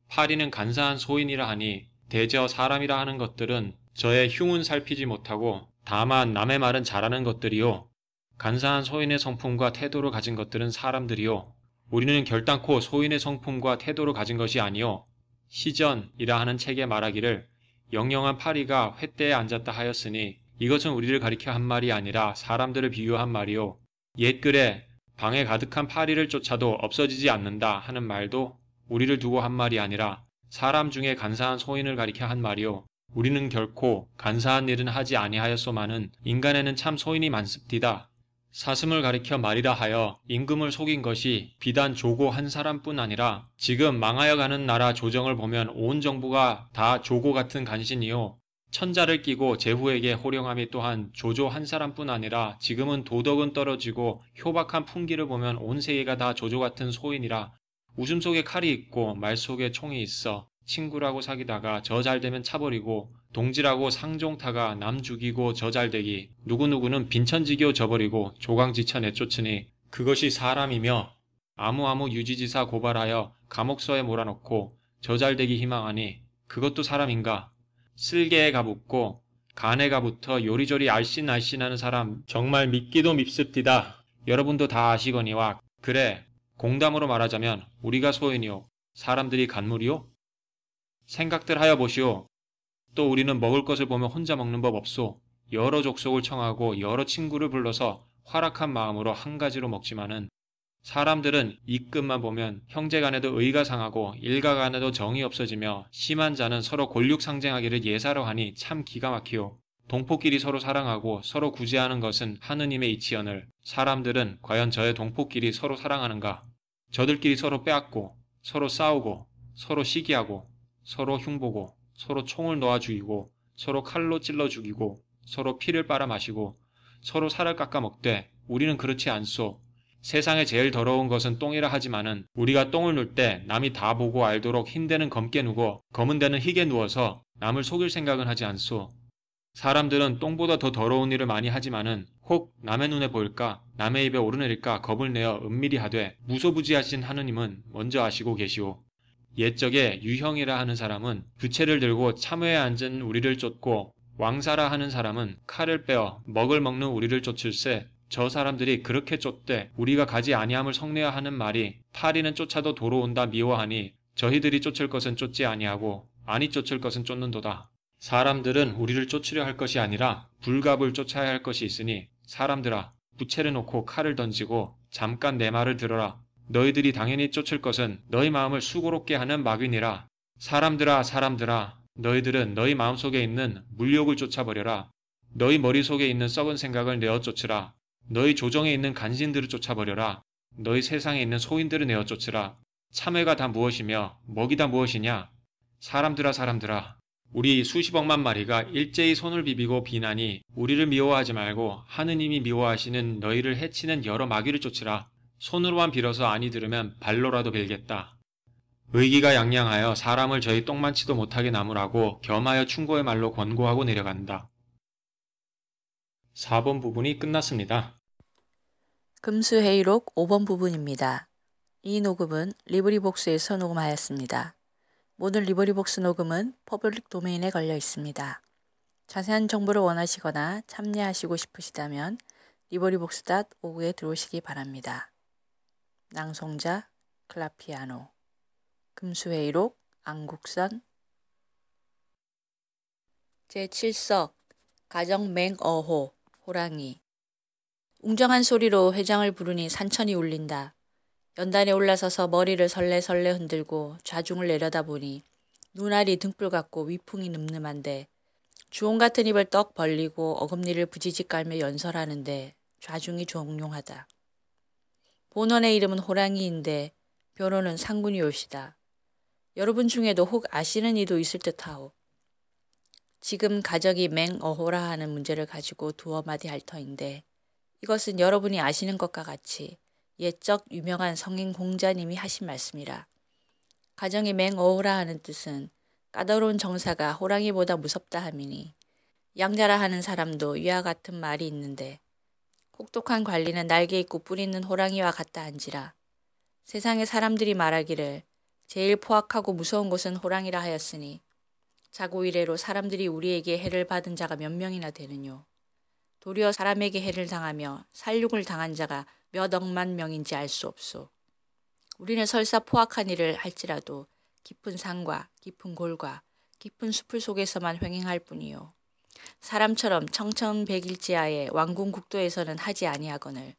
[SPEAKER 3] 파리는 간사한 소인이라 하니 대저 사람이라 하는 것들은 저의 흉은 살피지 못하고 다만 남의 말은 잘하는 것들이요. 간사한 소인의 성품과 태도를 가진 것들은 사람들이요. 우리는 결단코 소인의 성품과 태도를 가진 것이 아니요. 시전이라 하는 책에 말하기를 영영한 파리가 횃대에 앉았다 하였으니 이것은 우리를 가리켜 한 말이 아니라 사람들을 비유한 말이요. 옛글에 방에 가득한 파리를 쫓아도 없어지지 않는다 하는 말도 우리를 두고 한 말이 아니라 사람 중에 간사한 소인을 가리켜 한 말이요. 우리는 결코 간사한 일은 하지 아니하였소마는 인간에는 참 소인이 많습디다. 사슴을 가리켜 말이라 하여 임금을 속인 것이 비단 조고 한 사람뿐 아니라 지금 망하여가는 나라 조정을 보면 온 정부가 다 조고 같은 간신이요. 천자를 끼고 제후에게 호령함이 또한 조조 한 사람뿐 아니라 지금은 도덕은 떨어지고 효박한 풍기를 보면 온 세계가 다 조조 같은 소인이라. 웃음 속에 칼이 있고 말 속에 총이 있어 친구라고 사귀다가 저 잘되면 차버리고 동지라고 상종타가 남 죽이고 저 잘되기 누구누구는 빈천지교 저버리고 조강지쳐 내쫓으니 그것이 사람이며 아무아무 유지지사 고발하여 감옥서에 몰아넣고 저 잘되기 희망하니 그것도 사람인가. 쓸개에 가붙고 간에 가붙어 요리조리 알씬알씬하는 사람 정말 밉기도 밉습디다. 여러분도 다 아시거니와 그래 공담으로 말하자면 우리가 소인이요 사람들이 간물이요? 생각들 하여 보시오. 또 우리는 먹을 것을 보면 혼자 먹는 법 없소. 여러 족속을 청하고 여러 친구를 불러서 활악한 마음으로 한 가지로 먹지만은 사람들은 이끝만 보면 형제간에도 의가 상하고 일가간에도 정이 없어지며 심한 자는 서로 권력 상쟁하기를 예사로 하니 참 기가 막히오. 동포끼리 서로 사랑하고 서로 구제하는 것은 하느님의 이치언을 사람들은 과연 저의 동포끼리 서로 사랑하는가? 저들끼리 서로 빼앗고 서로 싸우고 서로 시기하고 서로 흉보고 서로 총을 놓아 죽이고 서로 칼로 찔러 죽이고 서로 피를 빨아 마시고 서로 살을 깎아 먹되 우리는 그렇지 않소. 세상에 제일 더러운 것은 똥이라 하지만은 우리가 똥을 눌 때 남이 다 보고 알도록 흰 데는 검게 누고 검은 데는 희게 누워서 남을 속일 생각은 하지 않소. 사람들은 똥보다 더 더러운 일을 많이 하지만은 혹 남의 눈에 보일까 남의 입에 오르내릴까 겁을 내어 은밀히 하되 무소부지하신 하느님은 먼저 아시고 계시오. 옛적에 유형이라 하는 사람은 부채를 들고 참회에 앉은 우리를 쫓고 왕사라 하는 사람은 칼을 빼어 먹을 먹는 우리를 쫓을세. 저 사람들이 그렇게 쫓되 우리가 가지 아니함을 성내어 하는 말이 파리는 쫓아도 도로 온다 미워하니 저희들이 쫓을 것은 쫓지 아니하고 아니 쫓을 것은 쫓는도다. 사람들은 우리를 쫓으려 할 것이 아니라 불갑을 쫓아야 할 것이 있으니 사람들아 부채를 놓고 칼을 던지고 잠깐 내 말을 들어라. 너희들이 당연히 쫓을 것은 너희 마음을 수고롭게 하는 막이니라. 사람들아 사람들아 너희들은 너희 마음속에 있는 물욕을 쫓아버려라. 너희 머릿속에 있는 썩은 생각을 내어 쫓으라. 너희 조정에 있는 간신들을 쫓아버려라. 너희 세상에 있는 소인들을 내어 쫓으라. 참회가 다 무엇이며 먹이 다 무엇이냐. 사람들아 사람들아 우리 수십억만 마리가 일제히 손을 비비고 비나니 우리를 미워하지 말고 하느님이 미워하시는 너희를 해치는 여러 마귀를 쫓으라. 손으로만 빌어서 아니 들으면 발로라도 빌겠다. 의기가 양양하여 사람을 저희 똥만치도 못하게 나무라고 겸하여 충고의 말로 권고하고 내려간다. 4번 부분이 끝났습니다.
[SPEAKER 2] 금수회의록 5번 부분입니다. 이 녹음은 리브리복스에서 녹음하였습니다. 모든 리브리복스 녹음은 퍼블릭 도메인에 걸려 있습니다. 자세한 정보를 원하시거나 참여하시고 싶으시다면 librivox.org에 들어오시기 바랍니다. 낭송자 클라피아노 금수회의록 안국선 제7석 가정맹어호 호랑이 웅장한 소리로 회장을 부르니 산천이 울린다. 연단에 올라서서 머리를 설레설레 흔들고 좌중을 내려다보니 눈알이 등불 같고 위풍이 늠름한데 주홍 같은 입을 떡 벌리고 어금니를 부지직 깔며 연설하는데 좌중이 종용하다. 본원의 이름은 호랑이인데 변호는 상군이 올시다. 여러분 중에도 혹 아시는 이도 있을 듯하오. 지금 가정이 맹어호라 하는 문제를 가지고 두어 마디 할 터인데 이것은 여러분이 아시는 것과 같이 옛적 유명한 성인 공자님이 하신 말씀이라. 가정이 맹어호라 하는 뜻은 까다로운 정사가 호랑이보다 무섭다 함이니 양자라 하는 사람도 이와 같은 말이 있는데 혹독한 관리는 날개 있고 뿔 있는 호랑이와 같다 한지라. 세상의 사람들이 말하기를 제일 포악하고 무서운 것은 호랑이라 하였으니 자고 이래로 사람들이 우리에게 해를 받은 자가 몇 명이나 되느뇨. 도리어 사람에게 해를 당하며 살육을 당한 자가 몇 억만 명인지 알 수 없소. 우리는 설사 포악한 일을 할지라도 깊은 산과 깊은 골과 깊은 숲을 속에서만 횡행할 뿐이요. 사람처럼 청천백일지하에 왕궁국도에서는 하지 아니하거늘.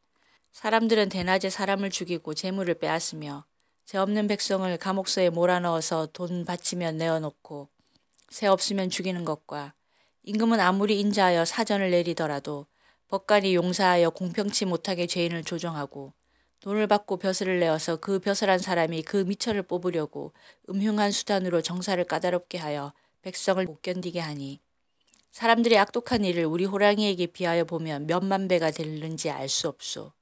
[SPEAKER 2] 사람들은 대낮에 사람을 죽이고 재물을 빼앗으며 죄 없는 백성을 감옥소에 몰아넣어서 돈 바치면 내어놓고 새 없으면 죽이는 것과 임금은 아무리 인자하여 사전을 내리더라도 법관이 용사하여 공평치 못하게 죄인을 조정하고 돈을 받고 벼슬을 내어서 그 벼슬한 사람이 그 미처를 뽑으려고 음흉한 수단으로 정사를 까다롭게 하여 백성을 못 견디게 하니 사람들이 악독한 일을 우리 호랑이에게 비하여 보면 몇만 배가 되는지 알 수 없소.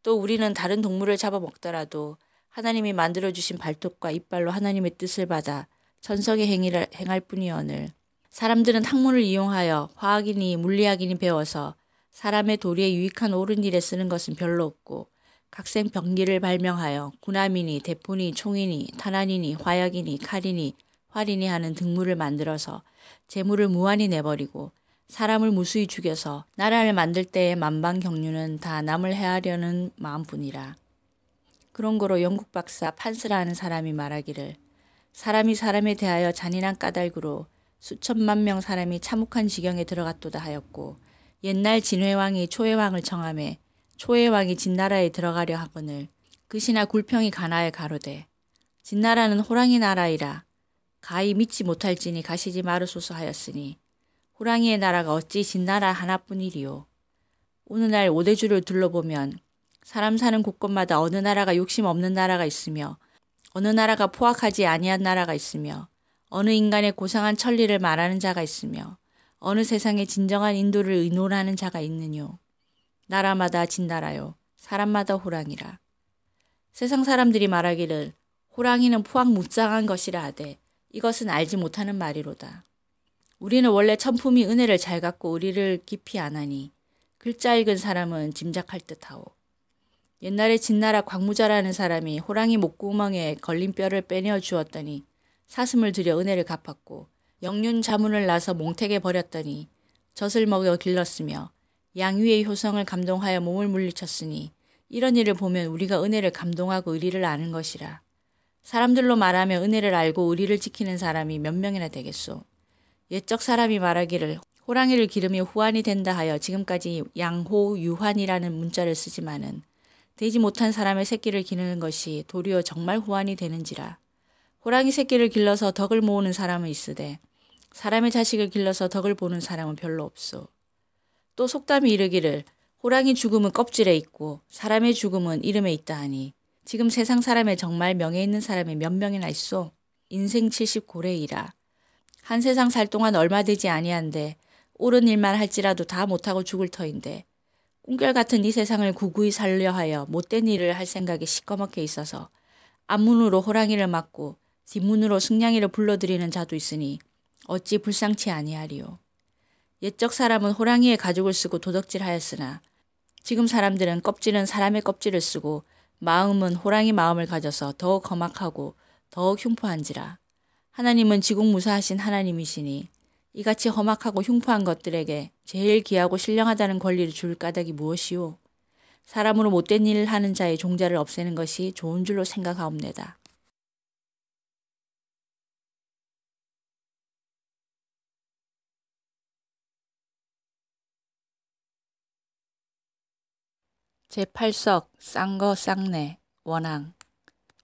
[SPEAKER 2] 또 우리는 다른 동물을 잡아먹더라도 하나님이 만들어주신 발톱과 이빨로 하나님의 뜻을 받아 천성의 행위를 행할 뿐이오늘 사람들은 학문을 이용하여 화학이니 물리학이니 배워서 사람의 도리에 유익한 옳은 일에 쓰는 것은 별로 없고 각생 병기를 발명하여 군함이니 대포니 총이니 탄환이니 화약이니 칼이니 활이니 하는 등물을 만들어서 재물을 무한히 내버리고 사람을 무수히 죽여서 나라를 만들 때의 만방경륜은 다 남을 해하려는 마음뿐이라. 그런 거로 영국 박사 판스라는 사람이 말하기를 사람이 사람에 대하여 잔인한 까닭으로 수천만 명 사람이 참혹한 지경에 들어갔도다 하였고 옛날 진회왕이 초해왕을 청하매 초해왕이 진나라에 들어가려 하거늘 그 신하 굴평이 가나에 가로되 진나라는 호랑이 나라이라 가히 믿지 못할지니 가시지 마르소서 하였으니 호랑이의 나라가 어찌 진나라 하나뿐이리요. 오늘날 오대주를 둘러보면 사람 사는 곳곳마다 어느 나라가 욕심 없는 나라가 있으며 어느 나라가 포악하지 아니한 나라가 있으며 어느 인간의 고상한 천리를 말하는 자가 있으며 어느 세상에 진정한 인도를 의논하는 자가 있느뇨. 나라마다 진나라요 사람마다 호랑이라. 세상 사람들이 말하기를 호랑이는 포악무쌍한 것이라 하되 이것은 알지 못하는 말이로다. 우리는 원래 천품이 은혜를 잘 갖고 의리를 깊이 아나니 글자 읽은 사람은 짐작할 듯하오. 옛날에 진나라 광무자라는 사람이 호랑이 목구멍에 걸린 뼈를 빼내어 주었더니 사슴을 들여 은혜를 갚았고 영륜 자문을 나서 몽택에 버렸더니 젖을 먹여 길렀으며 양위의 효성을 감동하여 몸을 물리쳤으니 이런 일을 보면 우리가 은혜를 감동하고 의리를 아는 것이라. 사람들로 말하며 은혜를 알고 의리를 지키는 사람이 몇 명이나 되겠소. 옛적 사람이 말하기를 호랑이를 기르며 후환이 된다 하여 지금까지 양호유환이라는 문자를 쓰지만은 되지 못한 사람의 새끼를 기르는 것이 도리어 정말 후환이 되는지라. 호랑이 새끼를 길러서 덕을 모으는 사람은 있으되 사람의 자식을 길러서 덕을 보는 사람은 별로 없소. 또 속담이 이르기를 호랑이 죽음은 껍질에 있고 사람의 죽음은 이름에 있다 하니 지금 세상 사람에 정말 명예 있는 사람이 몇 명이나 있소. 인생 70고래이라. 한 세상 살 동안 얼마 되지 아니한데 옳은 일만 할지라도 다 못하고 죽을 터인데 꿈결 같은 이 세상을 구구이 살려 하여 못된 일을 할 생각이 시꺼멓게 있어서 앞문으로 호랑이를 맞고 뒷문으로 승냥이를 불러들이는 자도 있으니 어찌 불쌍치 아니하리요. 옛적 사람은 호랑이의 가죽을 쓰고 도덕질하였으나 지금 사람들은 껍질은 사람의 껍질을 쓰고 마음은 호랑이 마음을 가져서 더욱 험악하고 더욱 흉포한지라. 하나님은 지공무사하신 하나님이시니 이같이 험악하고 흉포한 것들에게 제일 귀하고 신령하다는 권리를 줄 까닭이 무엇이오? 사람으로 못된 일을 하는 자의 종자를 없애는 것이 좋은 줄로 생각하옵내다. 제8석 쌍거 쌍내 원앙.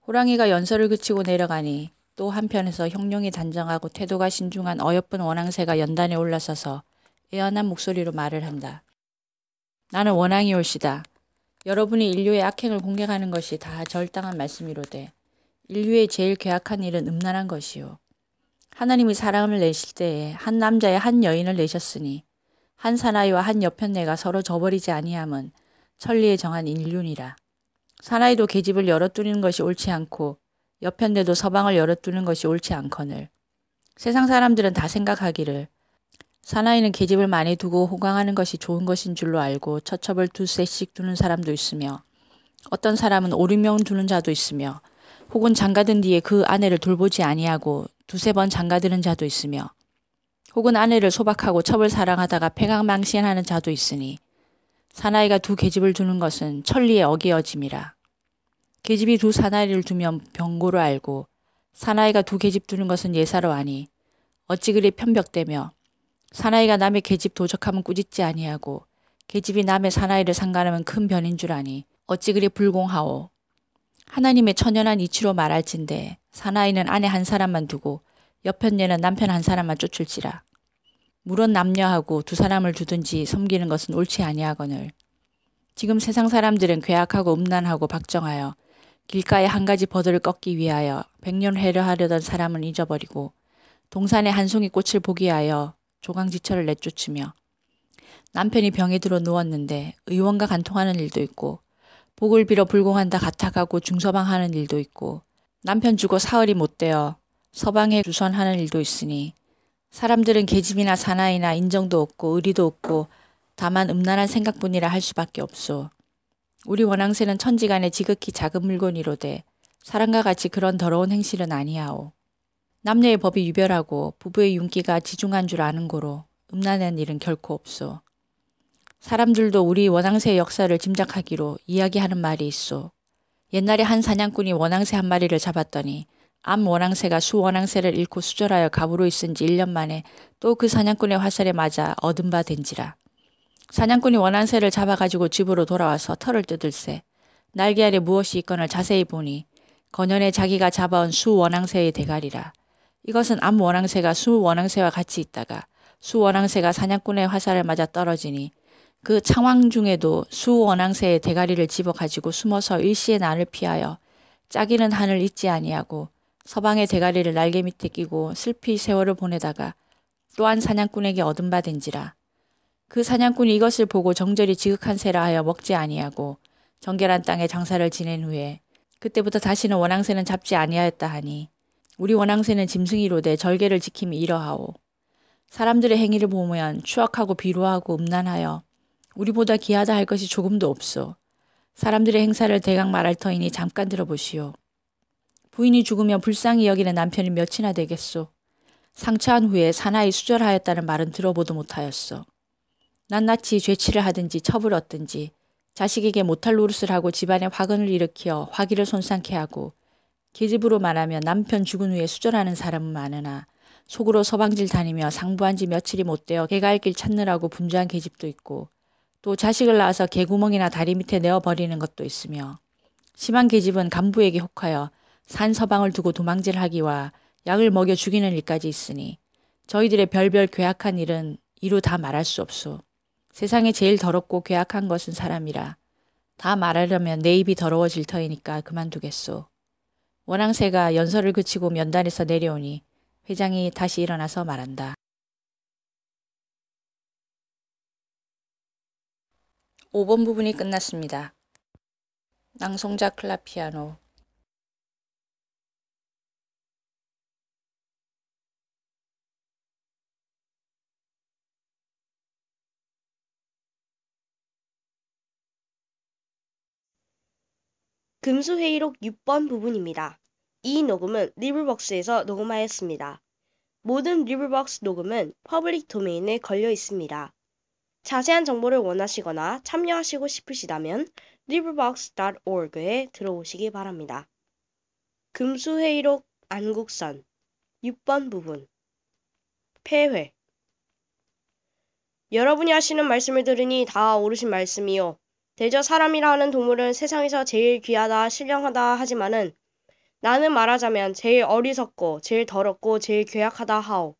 [SPEAKER 2] 호랑이가 연설을 그치고 내려가니 또 한편에서 형용이 단정하고 태도가 신중한 어여쁜 원앙새가 연단에 올라서서 애연한 목소리로 말을 한다. 나는 원앙이 올시다. 여러분이 인류의 악행을 공격하는 것이 다 절당한 말씀이로되 인류의 제일 괴악한 일은 음란한 것이요. 하나님이 사람을 내실 때에 한 남자의 한 여인을 내셨으니 한 사나이와 한 여편네가 서로 저버리지 아니함은 천리에 정한 인륜이라. 사나이도 계집을 열어두는 것이 옳지 않고 여편네도 서방을 열어두는 것이 옳지 않거늘 세상 사람들은 다 생각하기를 사나이는 계집을 많이 두고 호강하는 것이 좋은 것인 줄로 알고 처첩을 두세씩 두는 사람도 있으며 어떤 사람은 5, 6명 두는 자도 있으며 혹은 장가든 뒤에 그 아내를 돌보지 아니하고 두세 번 장가드는 자도 있으며 혹은 아내를 소박하고 첩을 사랑하다가 폐강망신하는 자도 있으니 사나이가 두 계집을 두는 것은 천리의 어기어짐이라. 계집이 두 사나이를 두면 병고로 알고 사나이가 두 계집 두는 것은 예사로 아니 어찌 그리 편벽되며 사나이가 남의 계집 도적하면 꾸짖지 아니하고 계집이 남의 사나이를 상간하면 큰 변인 줄 아니 어찌 그리 불공하오. 하나님의 천연한 이치로 말할진대 사나이는 아내 한 사람만 두고 여편녀는 남편 한 사람만 쫓을지라. 물론 남녀하고 두 사람을 두든지 섬기는 것은 옳지 아니하거늘 지금 세상 사람들은 괴악하고 음란하고 박정하여 길가에 한 가지 버들을 꺾기 위하여 100년 회려하려던 사람은 잊어버리고 동산에 한 송이 꽃을 보기 위하여 조강지처를 내쫓으며 남편이 병에 들어 누웠는데 의원과 간통하는 일도 있고 복을 빌어 불공한다 가탁하고 중서방하는 일도 있고 남편 주고 사흘이 못되어 서방에 주선하는 일도 있으니 사람들은 계집이나 사나이나 인정도 없고 의리도 없고 다만 음란한 생각뿐이라 할 수밖에 없소. 우리 원앙새는 천지간에 지극히 작은 물건이로되 사람과 같이 그런 더러운 행실은 아니하오. 남녀의 법이 유별하고 부부의 윤기가 지중한 줄 아는 고로 음란한 일은 결코 없소. 사람들도 우리 원앙새의 역사를 짐작하기로 이야기하는 말이 있소. 옛날에 한 사냥꾼이 원앙새 한 마리를 잡았더니 암 원앙새가 수 원앙새를 잃고 수절하여 갑으로 있은 지 1년 만에 또 그 사냥꾼의 화살에 맞아 얻은 바 된지라. 사냥꾼이 원앙새를 잡아가지고 집으로 돌아와서 털을 뜯을새 날개 아래 무엇이 있건을 자세히 보니 거년에 자기가 잡아온 수 원앙새의 대가리라. 이것은 암 원앙새가 수 원앙새와 같이 있다가 수 원앙새가 사냥꾼의 화살을 맞아 떨어지니 그 창왕 중에도 수 원앙새의 대가리를 집어가지고 숨어서 일시의 난을 피하여 짜기는 한을 잊지 아니하고 서방의 대가리를 날개 밑에 끼고 슬피 세월을 보내다가 또한 사냥꾼에게 얻은 바 된지라. 그 사냥꾼이 이것을 보고 정절이 지극한 새라 하여 먹지 아니하고 정결한 땅에 장사를 지낸 후에 그때부터 다시는 원앙새는 잡지 아니하였다 하니 우리 원앙새는 짐승이로되 절개를 지킴이 이러하오. 사람들의 행위를 보면 추악하고 비루하고 음란하여 우리보다 귀하다 할 것이 조금도 없소. 사람들의 행사를 대강 말할 터이니 잠깐 들어보시오. 부인이 죽으면 불쌍히 여기는 남편이 몇이나 되겠소. 상처한 후에 사나이 수절하였다는 말은 들어보도 못하였소. 낱낱이 죄치를 하든지 첩을 얻든지 자식에게 못할 노릇을 하고 집안에 화근을 일으켜 화기를 손상케 하고 계집으로 말하면 남편 죽은 후에 수절하는 사람은 많으나 속으로 서방질 다니며 상부한 지 며칠이 못되어 개갈 길 찾느라고 분주한 계집도 있고 또 자식을 낳아서 개구멍이나 다리 밑에 내어버리는 것도 있으며 심한 계집은 간부에게 혹하여 산 서방을 두고 도망질하기와 약을 먹여 죽이는 일까지 있으니 저희들의 별별 괴악한 일은 이루 다 말할 수 없소. 세상에 제일 더럽고 괴악한 것은 사람이라. 다 말하려면 내 입이 더러워질 터이니까 그만두겠소. 원앙새가 연설을 그치고 면단에서 내려오니 회장이 다시 일어나서 말한다. 5번 부분이 끝났습니다. 낭송자 클라피아노.
[SPEAKER 4] 금수회의록 6번 부분입니다. 이 녹음은 리블벅스에서 녹음하였습니다. 모든 리블벅스 녹음은 퍼블릭 도메인에 걸려 있습니다. 자세한 정보를 원하시거나 참여하시고 싶으시다면 librivox.org에 들어오시기 바랍니다. 금수회의록 안국선 6번 부분 폐회. 여러분이 하시는 말씀을 들으니 다 옳으신 말씀이요. 대저 사람이라 하는 동물은 세상에서 제일 귀하다 신령하다 하지만은 나는 말하자면 제일 어리석고 제일 더럽고 제일 괴악하다 하오.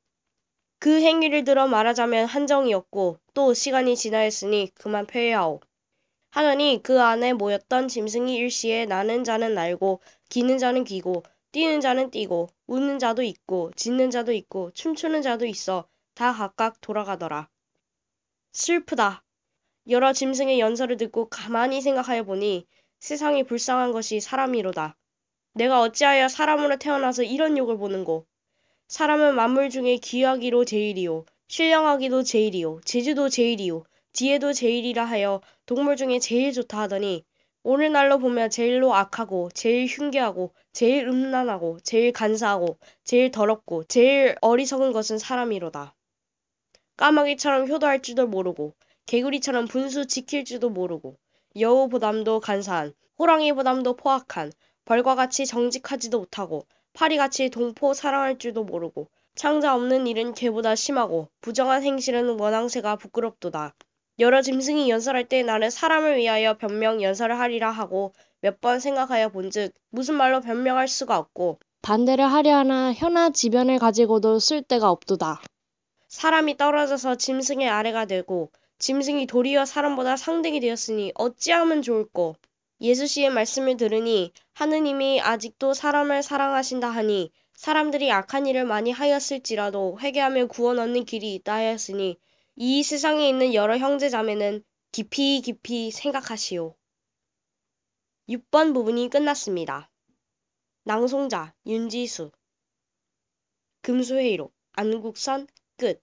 [SPEAKER 4] 그 행위를 들어 말하자면 한정이 없고 또 시간이 지나였으니 그만 폐회하오. 하더니 그 안에 모였던 짐승이 일시에 나는 자는 날고 기는 자는 기고 뛰는 자는 뛰고 웃는 자도 있고 짖는 자도 있고 춤추는 자도 있어 다 각각 돌아가더라. 슬프다. 여러 짐승의 연설을 듣고 가만히 생각하여 보니 세상이 불쌍한 것이 사람이로다. 내가 어찌하여 사람으로 태어나서 이런 욕을 보는고. 사람은 만물 중에 귀하기로 제일이요 신령하기도 제일이요 재주도 제일이요 지혜도 제일이라 하여 동물 중에 제일 좋다 하더니 오늘날로 보면 제일로 악하고 제일 흉계하고 제일 음란하고 제일 간사하고 제일 더럽고 제일 어리석은 것은 사람이로다. 까마귀처럼 효도할 줄도 모르고 개구리처럼 분수 지킬 줄도 모르고 여우보담도 간사한 호랑이보담도 포악한 벌과 같이 정직하지도 못하고 파리같이 동포 사랑할 줄도 모르고 창자 없는 일은 개보다 심하고 부정한 행실은 원앙새가 부끄럽도다. 여러 짐승이 연설할 때 나는 사람을 위하여 변명 연설을 하리라 하고 몇 번 생각하여 본즉 무슨 말로 변명할 수가 없고
[SPEAKER 5] 반대를 하려 하나 혀나 지변을 가지고도 쓸 데가 없도다.
[SPEAKER 4] 사람이 떨어져서 짐승의 아래가 되고 짐승이 도리어 사람보다 상등이 되었으니 어찌하면 좋을꼬. 예수 씨의 말씀을 들으니 하느님이 아직도 사람을 사랑하신다 하니 사람들이 악한 일을 많이 하였을지라도 회개하며 구원 얻는 길이 있다 하였으니 이 세상에 있는 여러 형제 자매는 깊이 생각하시오. 6번 부분이 끝났습니다. 낭송자 윤지수 금수회의록 안국선 끝.